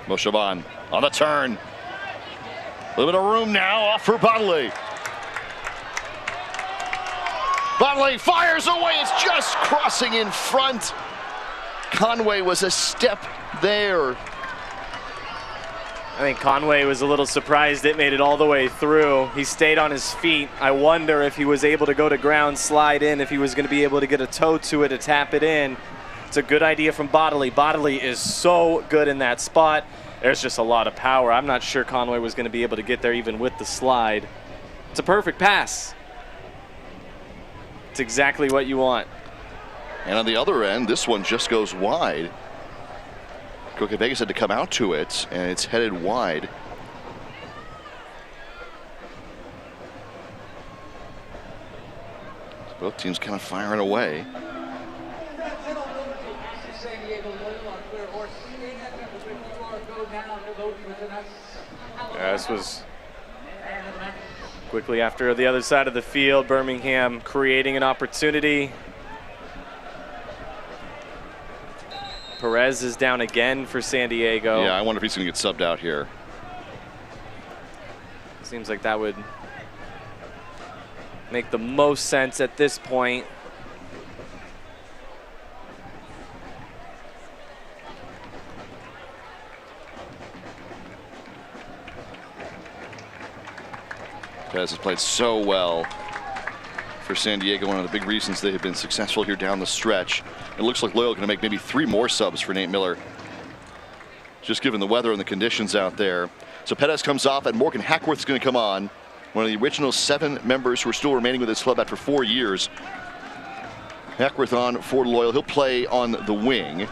S1: Moshaban on the turn. A little bit of room now off for Bodley. Bodley fires away. It's just crossing in front. Conway was a step there.
S2: I think Conway was a little surprised it made it all the way through. He stayed on his feet. I wonder if he was able to go to ground, slide in, if he was going to be able to get a toe to it to tap it in. It's a good idea from Bodley. Bodley is so good in that spot. There's just a lot of power. I'm not sure Conway was going to be able to get there even with the slide. It's a perfect pass. It's exactly what you want.
S1: And on the other end, this one just goes wide. Coke Vegas had to come out to it, and it's headed wide. Both teams kind of firing away.
S2: Yeah, this was quickly after the other side of the field. Birmingham creating an opportunity. Perez is down again for San Diego.
S1: Yeah, I wonder if he's going to get subbed out here.
S2: Seems like that would make the most sense at this point.
S1: Perez has played so well for San Diego, one of the big reasons they have been successful here down the stretch. It looks like Loyal going to make maybe 3 more subs for Nate Miller, just given the weather and the conditions out there. So Perez comes off, and Morgan Hackworth is going to come on, one of the original 7 members who are still remaining with this club after 4 years. Hackworth on for Loyal. He'll play on the wing.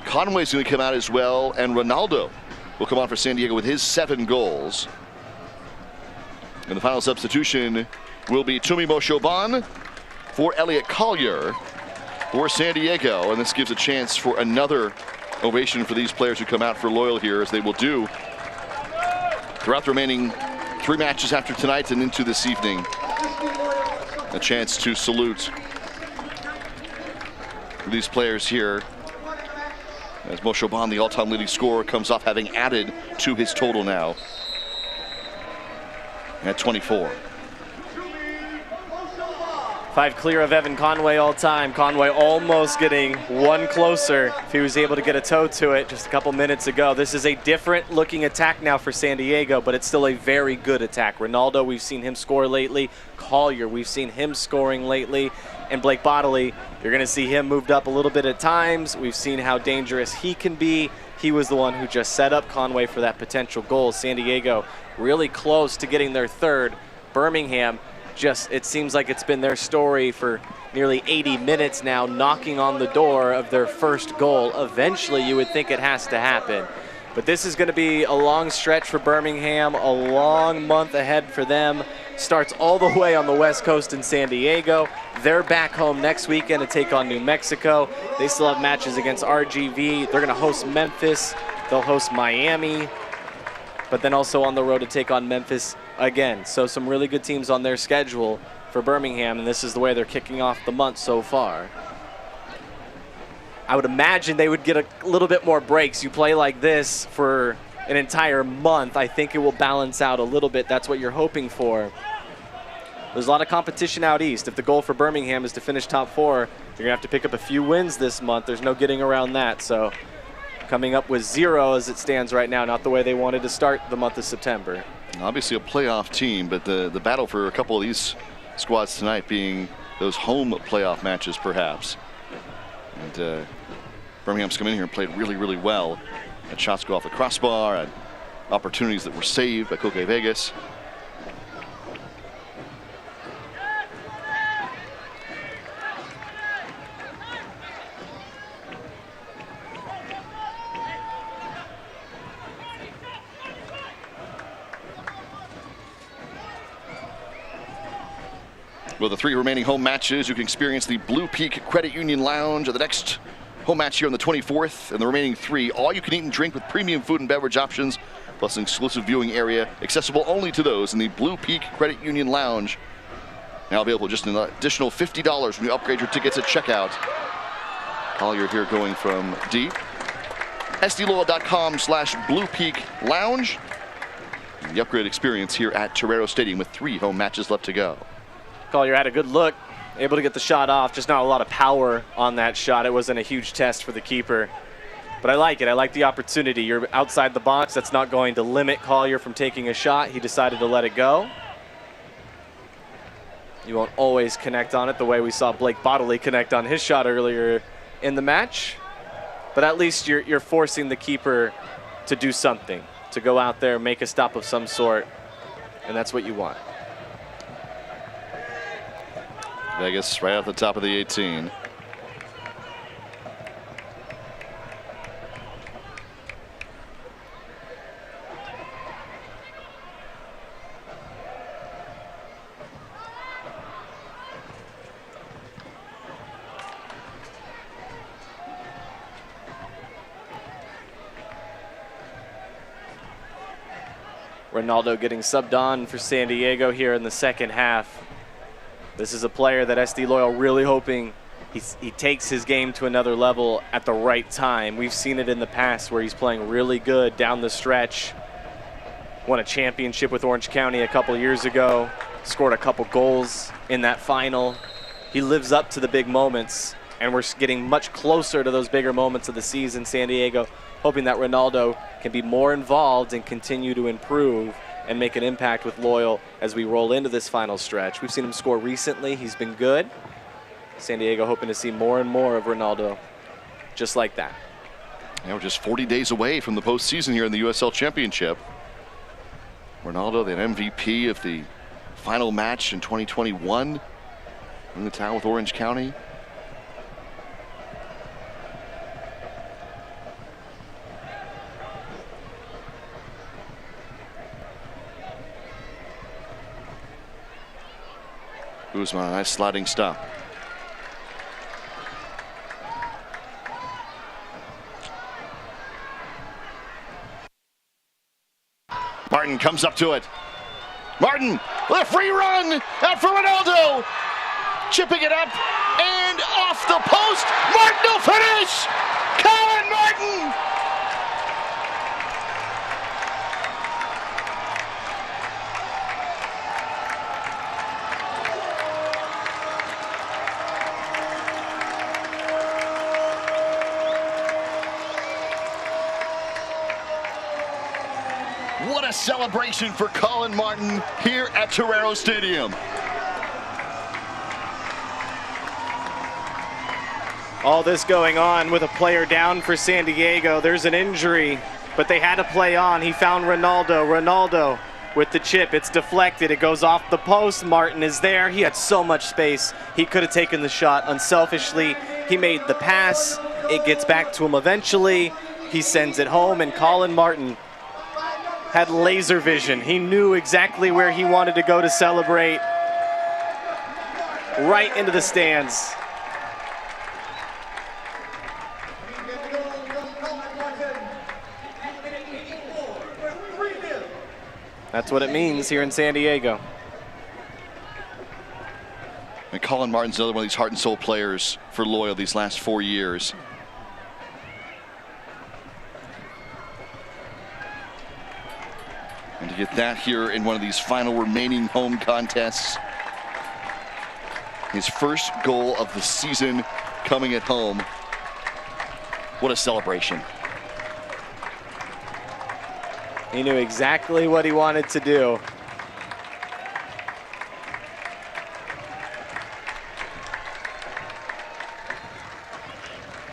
S1: Conway's going to come out as well, and Ronaldo will come on for San Diego with his 7 goals. And the final substitution will be Tumi Moshoban for Elliot Collier for San Diego. And this gives a chance for another ovation for these players who come out for Loyal here, as they will do throughout the remaining 3 matches after tonight and into this evening. A chance to salute these players here, as Moshoban, the all-time leading scorer, comes off having added to his total now at 24.
S2: 5 clear of Evan Conway all time. Conway almost getting 1 closer if he was able to get a toe to it just a couple minutes ago. This is a different looking attack now for San Diego, but it's still a very good attack. Ronaldo, we've seen him score lately. Collier, we've seen him scoring lately. And Blake Bodley, you're going to see him moved up a little bit at times. We've seen how dangerous he can be. He was the one who just set up Conway for that potential goal. San Diego really close to getting their 3rd. Birmingham, just, it seems like it's been their story for nearly 80 minutes now, knocking on the door of their 1st goal. Eventually, you would think it has to happen. But this is going to be a long stretch for Birmingham, a long month ahead for them. Starts all the way on the West Coast in San Diego. They're back home next weekend to take on New Mexico. They still have matches against RGV. They're going to host Memphis. They'll host Miami, but then also on the road to take on Memphis again. So some really good teams on their schedule for Birmingham, and this is the way they're kicking off the month so far. I would imagine they would get a little bit more breaks. You play like this for an entire month, I think it will balance out a little bit. That's what you're hoping for. There's a lot of competition out east. If the goal for Birmingham is to finish top 4, you're going to have to pick up a few wins this month. There's no getting around that. So coming up with 0 as it stands right now, not the way they wanted to start the month of September.
S1: Obviously a playoff team, but the battle for a couple of these squads tonight being those home playoff matches perhaps. And Birmingham's come in here and played really, really well. Had shots go off the crossbar, and opportunities that were saved by Coque Vegas. With the 3 remaining home matches, you can experience the Blue Peak Credit Union Lounge at the next home match here on the 24th, and the remaining 3 all you can eat and drink with premium food and beverage options, plus an exclusive viewing area accessible only to those in the Blue Peak Credit Union Lounge. Now available just an additional $50 when you upgrade your tickets at checkout. Collier here going from deep. SDLoyal.com/Blue Peak Lounge. The upgrade experience here at Torero Stadium with 3 home matches left to go.
S2: Collier had a good look, able to get the shot off, just not a lot of power on that shot. It wasn't a huge test for the keeper. But I like it. I like the opportunity. You're outside the box. That's not going to limit Collier from taking a shot. He decided to let it go. You won't always connect on it the way we saw Blake Bodley connect on his shot earlier in the match. But at least you're forcing the keeper to do something, to go out there, make a stop of some sort, and that's what you want.
S1: Vegas right at the top of the 18.
S2: Ronaldo getting subbed on for San Diego here in the second half. This is a player that SD Loyal really hoping he takes his game to another level at the right time. We've seen it in the past where he's playing really good down the stretch. Won a championship with Orange County a couple years ago. Scored a couple goals in that final. He lives up to the big moments, and we're getting much closer to those bigger moments of the season. San Diego hoping that Ronaldo can be more involved and continue to improve and make an impact with Loyal as we roll into this final stretch. We've seen him score recently. He's been good. San Diego hoping to see more and more of Ronaldo just like that.
S1: Now we're just 40 days away from the postseason here in the USL Championship. Ronaldo, the MVP of the final match in 2021 in the town with Orange County. Guzman, a nice sliding stop. Martin comes up to it. Martin with a free run out for Ronaldo. Chipping it up and off the post. Martin will finish. Colin Martin. What a celebration for Colin Martin here at Torero Stadium.
S2: All this going on with a player down for San Diego. There's an injury, but they had to play on. He found Ronaldo. Ronaldo with the chip. It's deflected. It goes off the post. Martin is there. He had so much space. He could have taken the shot unselfishly. He made the pass. It gets back to him eventually. He sends it home, and Colin Martin had laser vision. He knew exactly where he wanted to go to celebrate. Right into the stands. That's what it means here in San Diego.
S1: And Colin Martin's another one of these heart and soul players for Loyal these last 4 years. And to get that here in one of these final remaining home contests. His first goal of the season coming at home. What a celebration.
S2: He knew exactly what he wanted to do.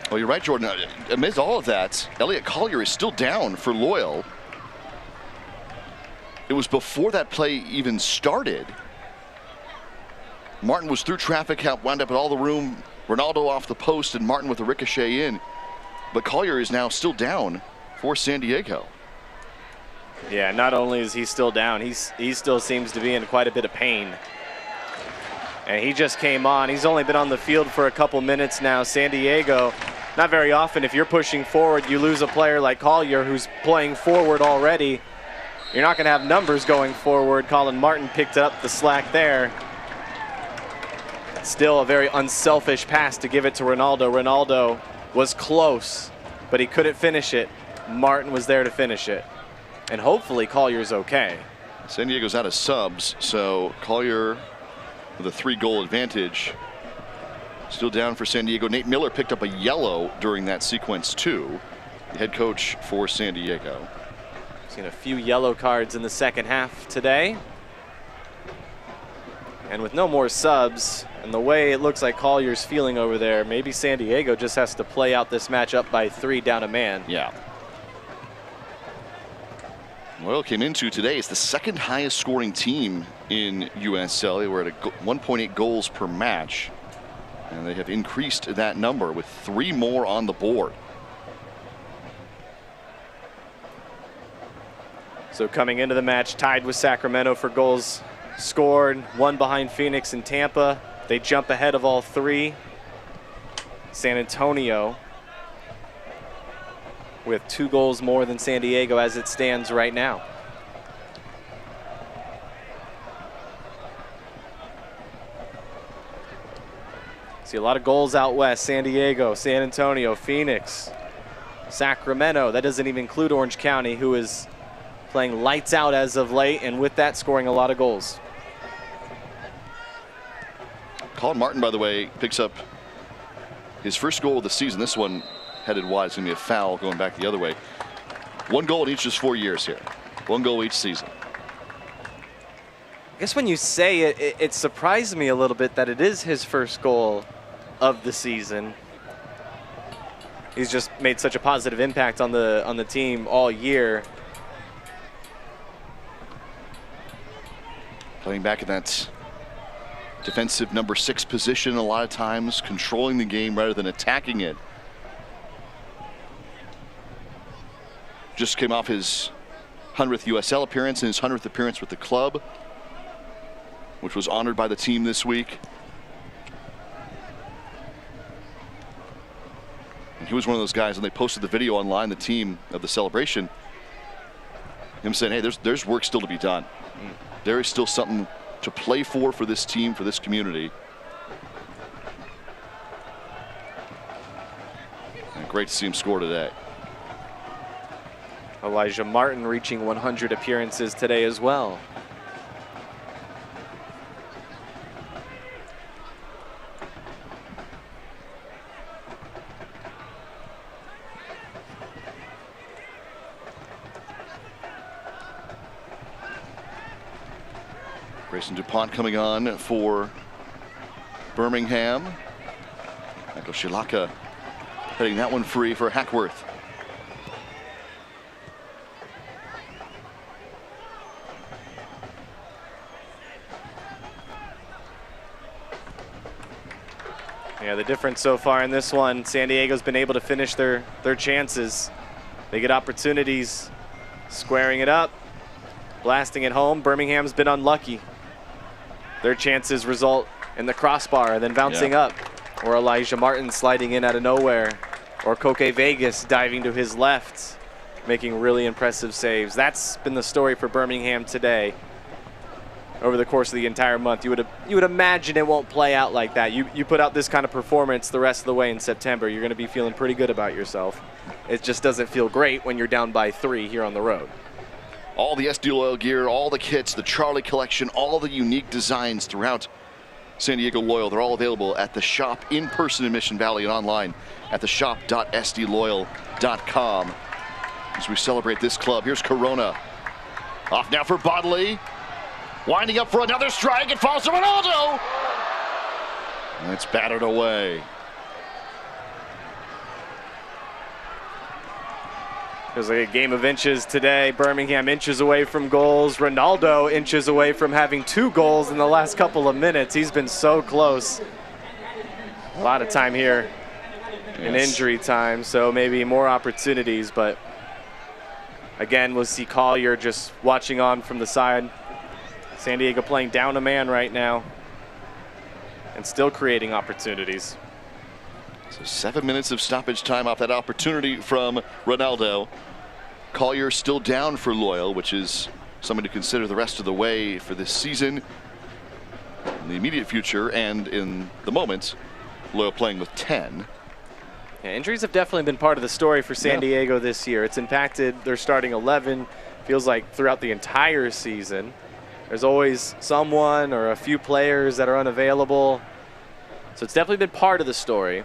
S1: Well, you're right, Jordan. Amidst all of that, Elliot Collier is still down for Loyal. It was before that play even started. Martin was through traffic, wound up at all the room. Ronaldo off the post and Martin with a ricochet in. But Collier is now still down for San Diego.
S2: Yeah, not only is he still down, he still seems to be in quite a bit of pain. And he just came on. He's only been on the field for a couple minutes now. San Diego, not very often, if you're pushing forward, you lose a player like Collier who's playing forward already. You're not going to have numbers going forward. Colin Martin picked up the slack there. Still a very unselfish pass to give it to Ronaldo. Ronaldo was close, but he couldn't finish it. Martin was there to finish it. And hopefully Collier's okay.
S1: San Diego's out of subs, so Collier with a 3-goal advantage. Still down for San Diego. Nate Miller picked up a yellow during that sequence too. The head coach for San Diego.
S2: Seen a few yellow cards in the second half today. And with no more subs, and the way it looks like Collier's feeling over there, maybe San Diego just has to play out this match up by 3 down a man.
S1: Yeah. Loyal came into today as the second highest scoring team in USL. They were at 1.8 goals per match. And they have increased that number with 3 more on the board.
S2: So coming into the match, tied with Sacramento for goals scored, 1 behind Phoenix and Tampa. They jump ahead of all 3. San Antonio with 2 goals more than San Diego as it stands right now. See a lot of goals out west. San Diego, San Antonio, Phoenix, Sacramento. That doesn't even include Orange County, who is playing lights out as of late, and with that scoring a lot of goals.
S1: Colin Martin, by the way, picks up his first goal of the season. This one headed wide. It's going to be a foul going back the other way. 1 goal in each just 4 years here. 1 goal each season.
S2: I guess when you say it, it surprised me a little bit that it is his first goal of the season. He's just made such a positive impact on the team all year.
S1: Playing back in that defensive number 6 position a lot of times, controlling the game rather than attacking it. Just came off his 100th USL appearance and his 100th appearance with the club, which was honored by the team this week. And he was one of those guys, and they posted the video online, the team of the celebration, him saying, hey, there's work still to be done. There is still something to play for this team, for this community. And great to see him score today.
S2: Elijah Martin reaching 100 appearances today as well.
S1: Grayson DuPont coming on for Birmingham. Michael Shilaka heading that one free for Hackworth.
S2: Yeah, the difference so far in this one, San Diego's been able to finish their chances. They get opportunities, squaring it up, blasting it home. Birmingham's been unlucky. Their chances result in the crossbar and then bouncing up, or Elijah Martin sliding in out of nowhere, or Koke Vegas diving to his left, making really impressive saves. That's been the story for Birmingham today. Over the course of the entire month, you would imagine it won't play out like that. You put out this kind of performance the rest of the way in September, you're going to be feeling pretty good about yourself. It just doesn't feel great when you're down by 3 here on the road.
S1: All the SD Loyal gear, all the kits, the Charlie collection, all the unique designs throughout San Diego Loyal. They're all available at the shop in person in Mission Valley and online at the shop.sdloyal.com. As we celebrate this club, here's Corona. Off now for Bodley. Winding up for another strike. It falls to Ronaldo. And it's battered away.
S2: Feels like a game of inches today. Birmingham inches away from goals. Ronaldo inches away from having 2 goals in the last couple of minutes. He's been so close. A lot of time here in injury time, so maybe more opportunities, but again, we'll see Collier just watching on from the side. San Diego playing down a man right now and still creating opportunities.
S1: So 7 minutes of stoppage time off that opportunity from Ronaldo. Collier still down for Loyal, which is something to consider the rest of the way for this season, in the immediate future, and in the moment, Loyal playing with 10.
S2: Yeah, injuries have definitely been part of the story for San Diego this year. It's impacted their starting 11, feels like throughout the entire season. There's always someone or a few players that are unavailable. So it's definitely been part of the story.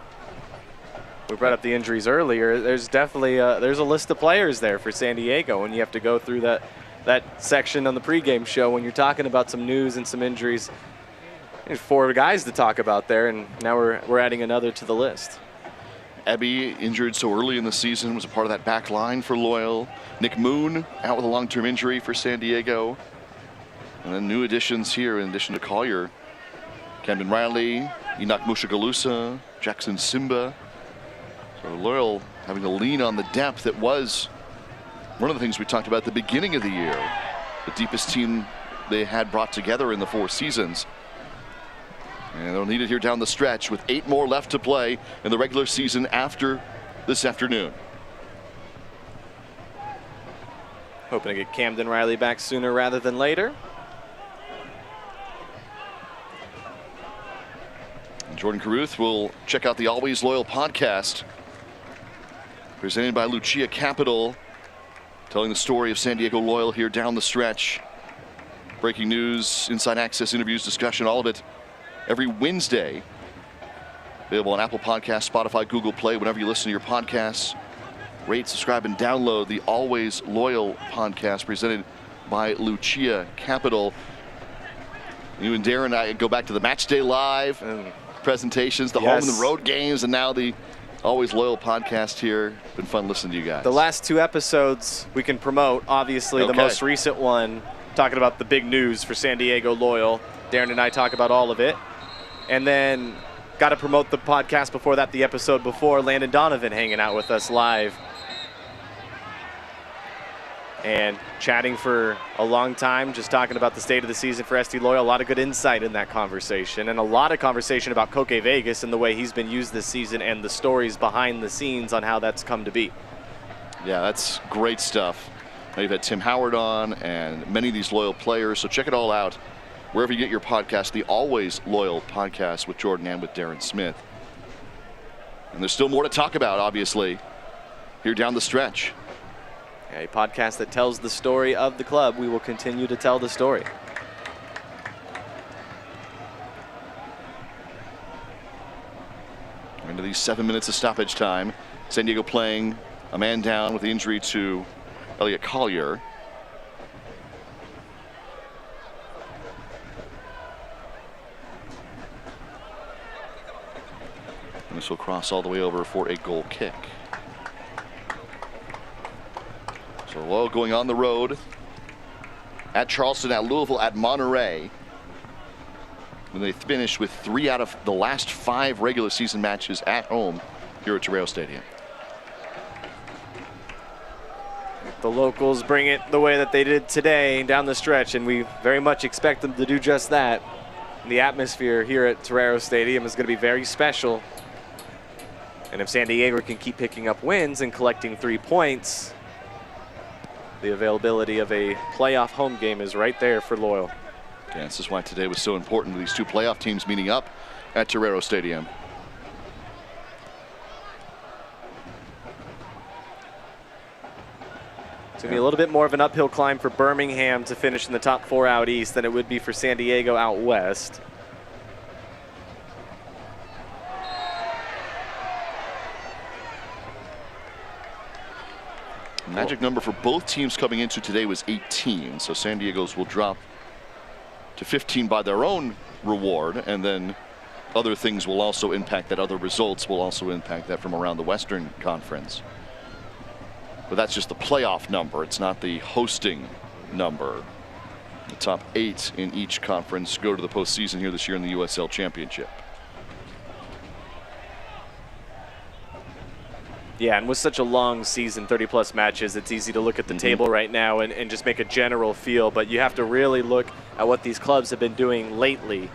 S2: We brought up the injuries earlier. There's definitely there's a list of players there for San Diego, and you have to go through that section on the pregame show when you're talking about some news and some injuries. There's 4 guys to talk about there, and now we're adding another to the list.
S1: Ebby, injured so early in the season, was a part of that back line for Loyal. Nick Moon out with a long-term injury for San Diego. And then new additions here in addition to Collier. Camden Riley, Enoch Mushagalusa, Jackson Simba. So Loyal having to lean on the depth that was one of the things we talked about at the beginning of the year. The deepest team they had brought together in the 4 seasons. And they'll need it here down the stretch with 8 more left to play in the regular season after this afternoon.
S2: Hoping to get Camden Riley back sooner rather than later.
S1: And Jordan Caruth will check out the Always Loyal podcast, presented by Lucia Capital, telling the story of San Diego Loyal here down the stretch. Breaking news, inside access, interviews, discussion, all of it every Wednesday. Available on Apple Podcasts, Spotify, Google Play, whenever you listen to your podcasts. Rate, subscribe, and download the Always Loyal podcast presented by Lucia Capital. You and Darren and I go back to the Match Day Live presentations, the home and the road games, and now the Always Loyal podcast here. Been fun listening to you guys.
S2: The last 2 episodes we can promote. Obviously, the most recent one, talking about the big news for San Diego Loyal. Darren and I talk about all of it. And then got to promote the podcast before that, the episode before, Landon Donovan hanging out with us live and chatting for a long time, just talking about the state of the season for ST Loyal. A lot of good insight in that conversation, and a lot of conversation about Koke Vegas and the way he's been used this season and the stories behind the scenes on how that's come to be.
S1: Yeah, that's great stuff. Now you've had Tim Howard on and many of these Loyal players, so check it all out wherever you get your podcast, the Always Loyal podcast with Jordan and with Darren Smith. And there's still more to talk about, obviously, here down the stretch.
S2: A podcast that tells the story of the club. We will continue to tell the story.
S1: Into these 7 minutes of stoppage time. San Diego playing a man down with the injury to Elliot Collier. And this will cross all the way over for a goal kick. So Loyal going on the road at Charleston, at Louisville, at Monterey. When they finish with 3 out of the last 5 regular season matches at home here at Torreo Stadium.
S2: The locals bring it the way that they did today down the stretch, and we very much expect them to do just that. The atmosphere here at Torreo Stadium is going to be very special. And if San Diego can keep picking up wins and collecting 3 points, the availability of a playoff home game is right there for Loyal.
S1: Yeah, this is why today was so important, these 2 playoff teams meeting up at Torreo Stadium.
S2: It's going to be a little bit more of an uphill climb for Birmingham to finish in the top 4 out east than it would be for San Diego out west.
S1: Magic number for both teams coming into today was 18, so San Diego's will drop to 15 by their own reward, and then other things will also impact that. Other results will also impact that from around the Western Conference. But that's just the playoff number. It's not the hosting number. The top 8 in each conference go to the postseason here this year in the USL Championship.
S2: Yeah, and with such a long season, 30-plus matches, it's easy to look at the table right now and just make a general feel, but you have to really look at what these clubs have been doing lately.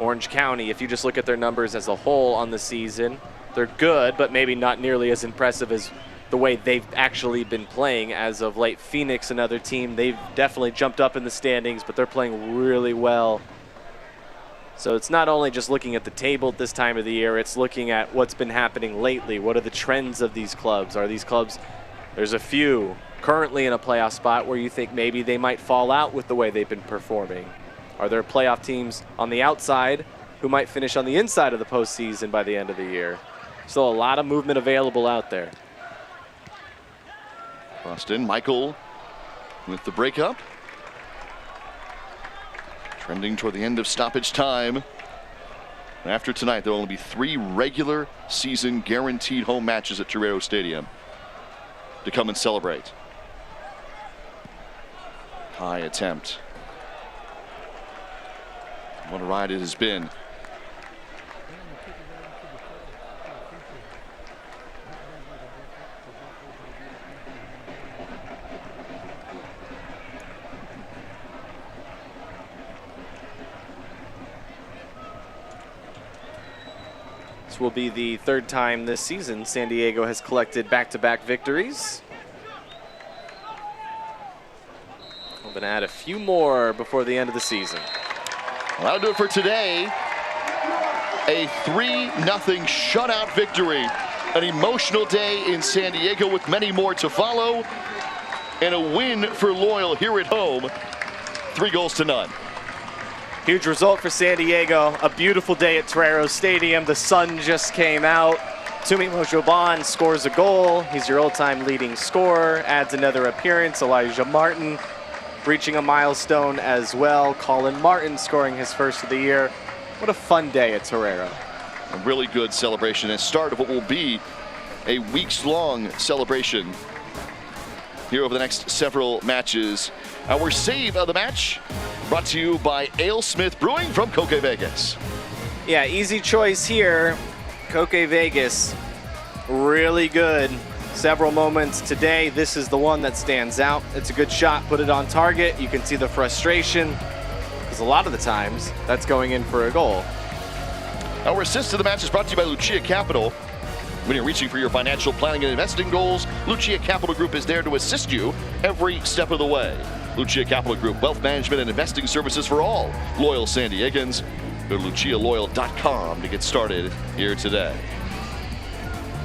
S2: Orange County, if you just look at their numbers as a whole on the season, they're good, but maybe not nearly as impressive as the way they've actually been playing as of late. Phoenix, another team, they've definitely jumped up in the standings, but they're playing really well. So it's not only just looking at the table at this time of the year, it's looking at what's been happening lately. What are the trends of these clubs? Are these clubs, there's a few currently in a playoff spot where you think maybe they might fall out with the way they've been performing. Are there playoff teams on the outside who might finish on the inside of the postseason by the end of the year? Still a lot of movement available out there.
S1: Boston, Michael with the breakup. Trending toward the end of stoppage time. After tonight, there will only be 3 regular season guaranteed home matches at Torero Stadium to come and celebrate. High attempt. What a ride it has been.
S2: This will be the 3rd time this season San Diego has collected back-to-back victories. We're going to add a few more before the end of the season.
S1: Well, that'll do it for today. A 3-0 shutout victory. An emotional day in San Diego with many more to follow. And a win for Loyal here at home. 3-0.
S2: Huge result for San Diego. A beautiful day at Torero Stadium. The sun just came out. Tumi Mojoban scores a goal. He's your all-time leading scorer. Adds another appearance. Elijah Martin reaching a milestone as well. Colin Martin scoring his first of the year. What a fun day at Torero.
S1: A really good celebration and start of what will be a weeks-long celebration here over the next several matches. Our save of the match brought to you by AleSmith Brewing from Coke Vegas.
S2: Yeah, easy choice here. Coke Vegas, really good. Several moments today. This is the one that stands out. It's a good shot, put it on target. You can see the frustration, because a lot of the times that's going in for a goal.
S1: Our assist to the match is brought to you by Lucia Capital. When you're reaching for your financial planning and investing goals, Lucia Capital Group is there to assist you every step of the way. Lucia Capital Group, wealth management and investing services for all loyal San Diegans. Go to lucialoyal.com to get started here today.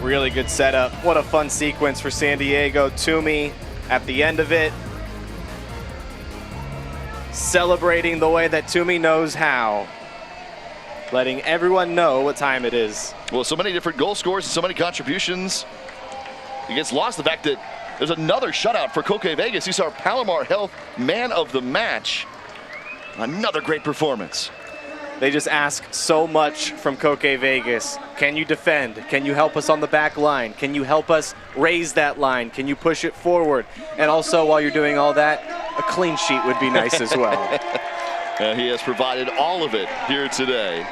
S2: Really good setup. What a fun sequence for San Diego. Tumi at the end of it, celebrating the way that Tumi knows how. Letting everyone know what time it is.
S1: Well, so many different goal scores and so many contributions. It gets lost the fact that there's another shutout for Coke Vegas. He's our Palomar Health Man of the Match. Another great performance.
S2: They just ask so much from Coke Vegas. Can you defend? Can you help us on the back line? Can you help us raise that line? Can you push it forward? And also, while you're doing all that, a clean sheet would be nice as well.
S1: And he has provided all of it here today.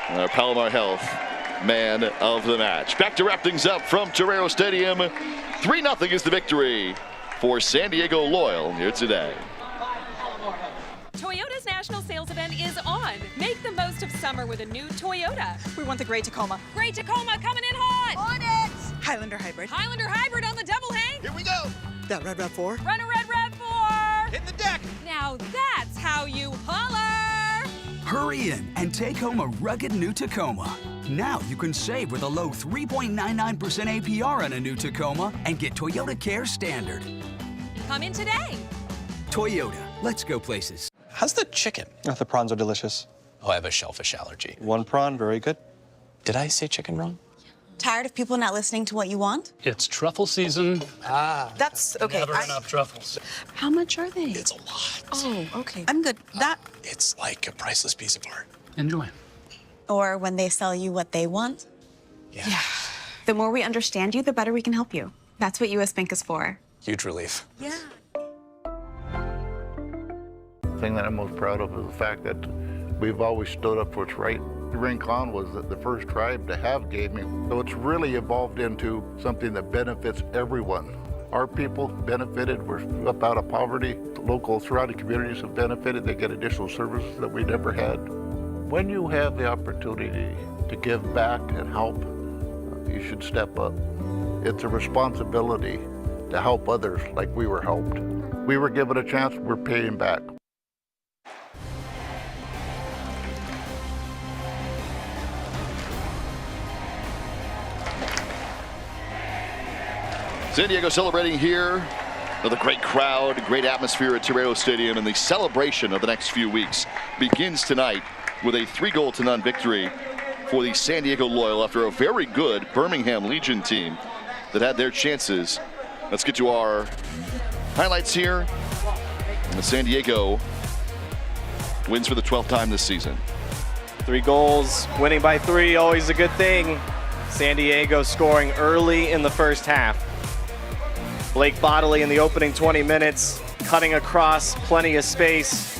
S1: Our Palomar Health Man of the Match. Back to wrap things up from Torero Stadium. 3-0 is the victory for San Diego Loyal here today.
S17: Toyota's national sales event is on. Make the most of summer with a new Toyota. We want the Great Tacoma. Great Tacoma coming in hot. On it. Highlander Hybrid. Highlander Hybrid on the double hang.
S18: Here we go. That Red RAV4.
S17: Run a Red RAV4.
S18: Hit the deck.
S17: Now that's how you holler.
S19: Hurry in and take home a rugged new Tacoma. Now you can save with a low 3.99% APR on a new Tacoma and get Toyota Care Standard.
S17: Come in today.
S19: Toyota, let's go places.
S20: How's the chicken?
S21: Oh, the prawns are delicious.
S20: Oh, I have a shellfish allergy.
S21: One prawn, very good.
S20: Did I say chicken wrong?
S22: Tired of people not listening to what you want?
S23: It's truffle season.
S22: That's okay.
S23: Never enough truffles.
S22: How much are they?
S20: It's a lot.
S22: Oh, okay. I'm good.
S20: It's like a priceless piece of art.
S23: Enjoy.
S22: Or when they sell you what they want?
S20: Yeah.
S22: The more we understand you, the better we can help you. That's what US Bank is for.
S20: Huge relief.
S22: Yeah.
S4: The thing that I'm most proud of is the fact that we've always stood up for what's right. Rincon was the first tribe to have gaming, so it's really evolved into something that benefits everyone. Our people benefited, we're up out of poverty. The local surrounding communities have benefited, they get additional services that we never had. When you have the opportunity to give back and help, you should step up. It's a responsibility to help others like we were helped. We were given a chance, we're paying back.
S1: San Diego celebrating here with a great crowd, great atmosphere at Torero Stadium, and the celebration of the next few weeks begins tonight with a 3-0-0 victory for the San Diego Loyal after a very good Birmingham Legion team that had their chances. Let's get to our highlights here. And the San Diego wins for the 12th time this season.
S2: 3 goals, winning by 3, always a good thing. San Diego scoring early in the first half. Blake Bodley in the opening 20 minutes, cutting across, plenty of space.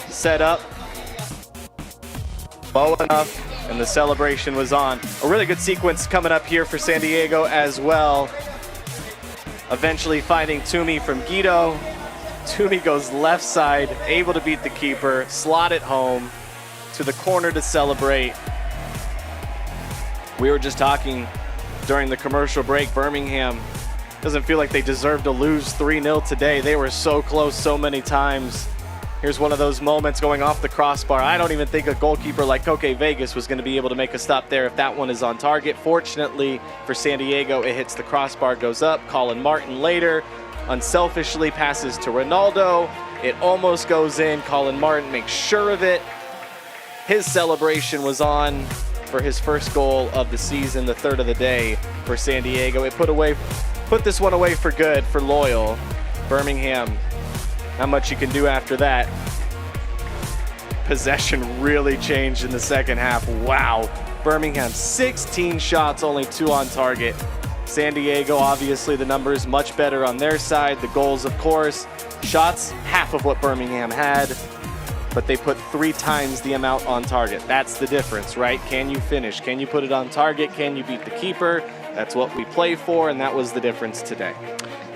S2: Set up. Low enough, and the celebration was on. A really good sequence coming up here for San Diego as well. Eventually finding Toomey from Guido. Toomey goes left side, able to beat the keeper, slot it home to the corner to celebrate. We were just talking during the commercial break, Birmingham doesn't feel like they deserve to lose 3-0 today. They were so close so many times. Here's one of those moments going off the crossbar. I don't even think a goalkeeper like Koke Vegas was going to be able to make a stop there if that one is on target. Fortunately for San Diego, it hits the crossbar, goes up. Colin Martin later unselfishly passes to Ronaldo. It almost goes in. Colin Martin makes sure of it. His celebration was on for his first goal of the season, the 3rd of the day for San Diego. It put this one away for good for Loyal. Birmingham, not much you can do after that. Possession really changed in the second half. Wow. Birmingham, 16 shots, only 2 on target. San Diego, obviously the numbers much better on their side. The goals, of course. Shots, half of what Birmingham had, but they put 3 times the amount on target. That's the difference, right? Can you finish? Can you put it on target? Can you beat the keeper? That's what we play for, and that was the difference today.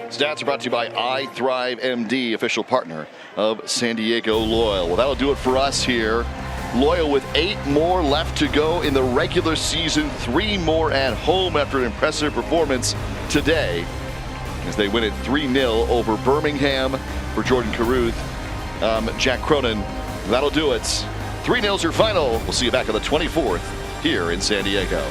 S1: Stats are brought to you by iThrive MD, official partner of San Diego Loyal. Well, that'll do it for us here. Loyal with 8 more left to go in the regular season, 3 more at home after an impressive performance today as they win it 3-0 over Birmingham for Jordan Caruth. Jack Cronin, that'll do it. 3-0's your final. We'll see you back on the 24th here in San Diego.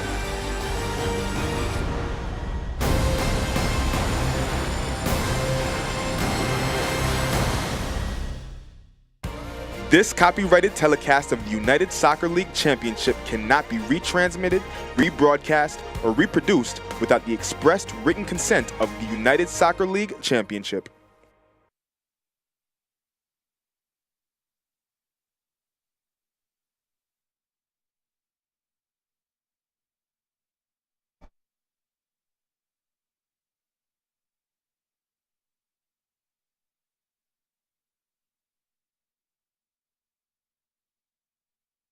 S7: This copyrighted telecast of the United Soccer League Championship cannot be retransmitted, rebroadcast, or reproduced without the expressed written consent of the United Soccer League Championship.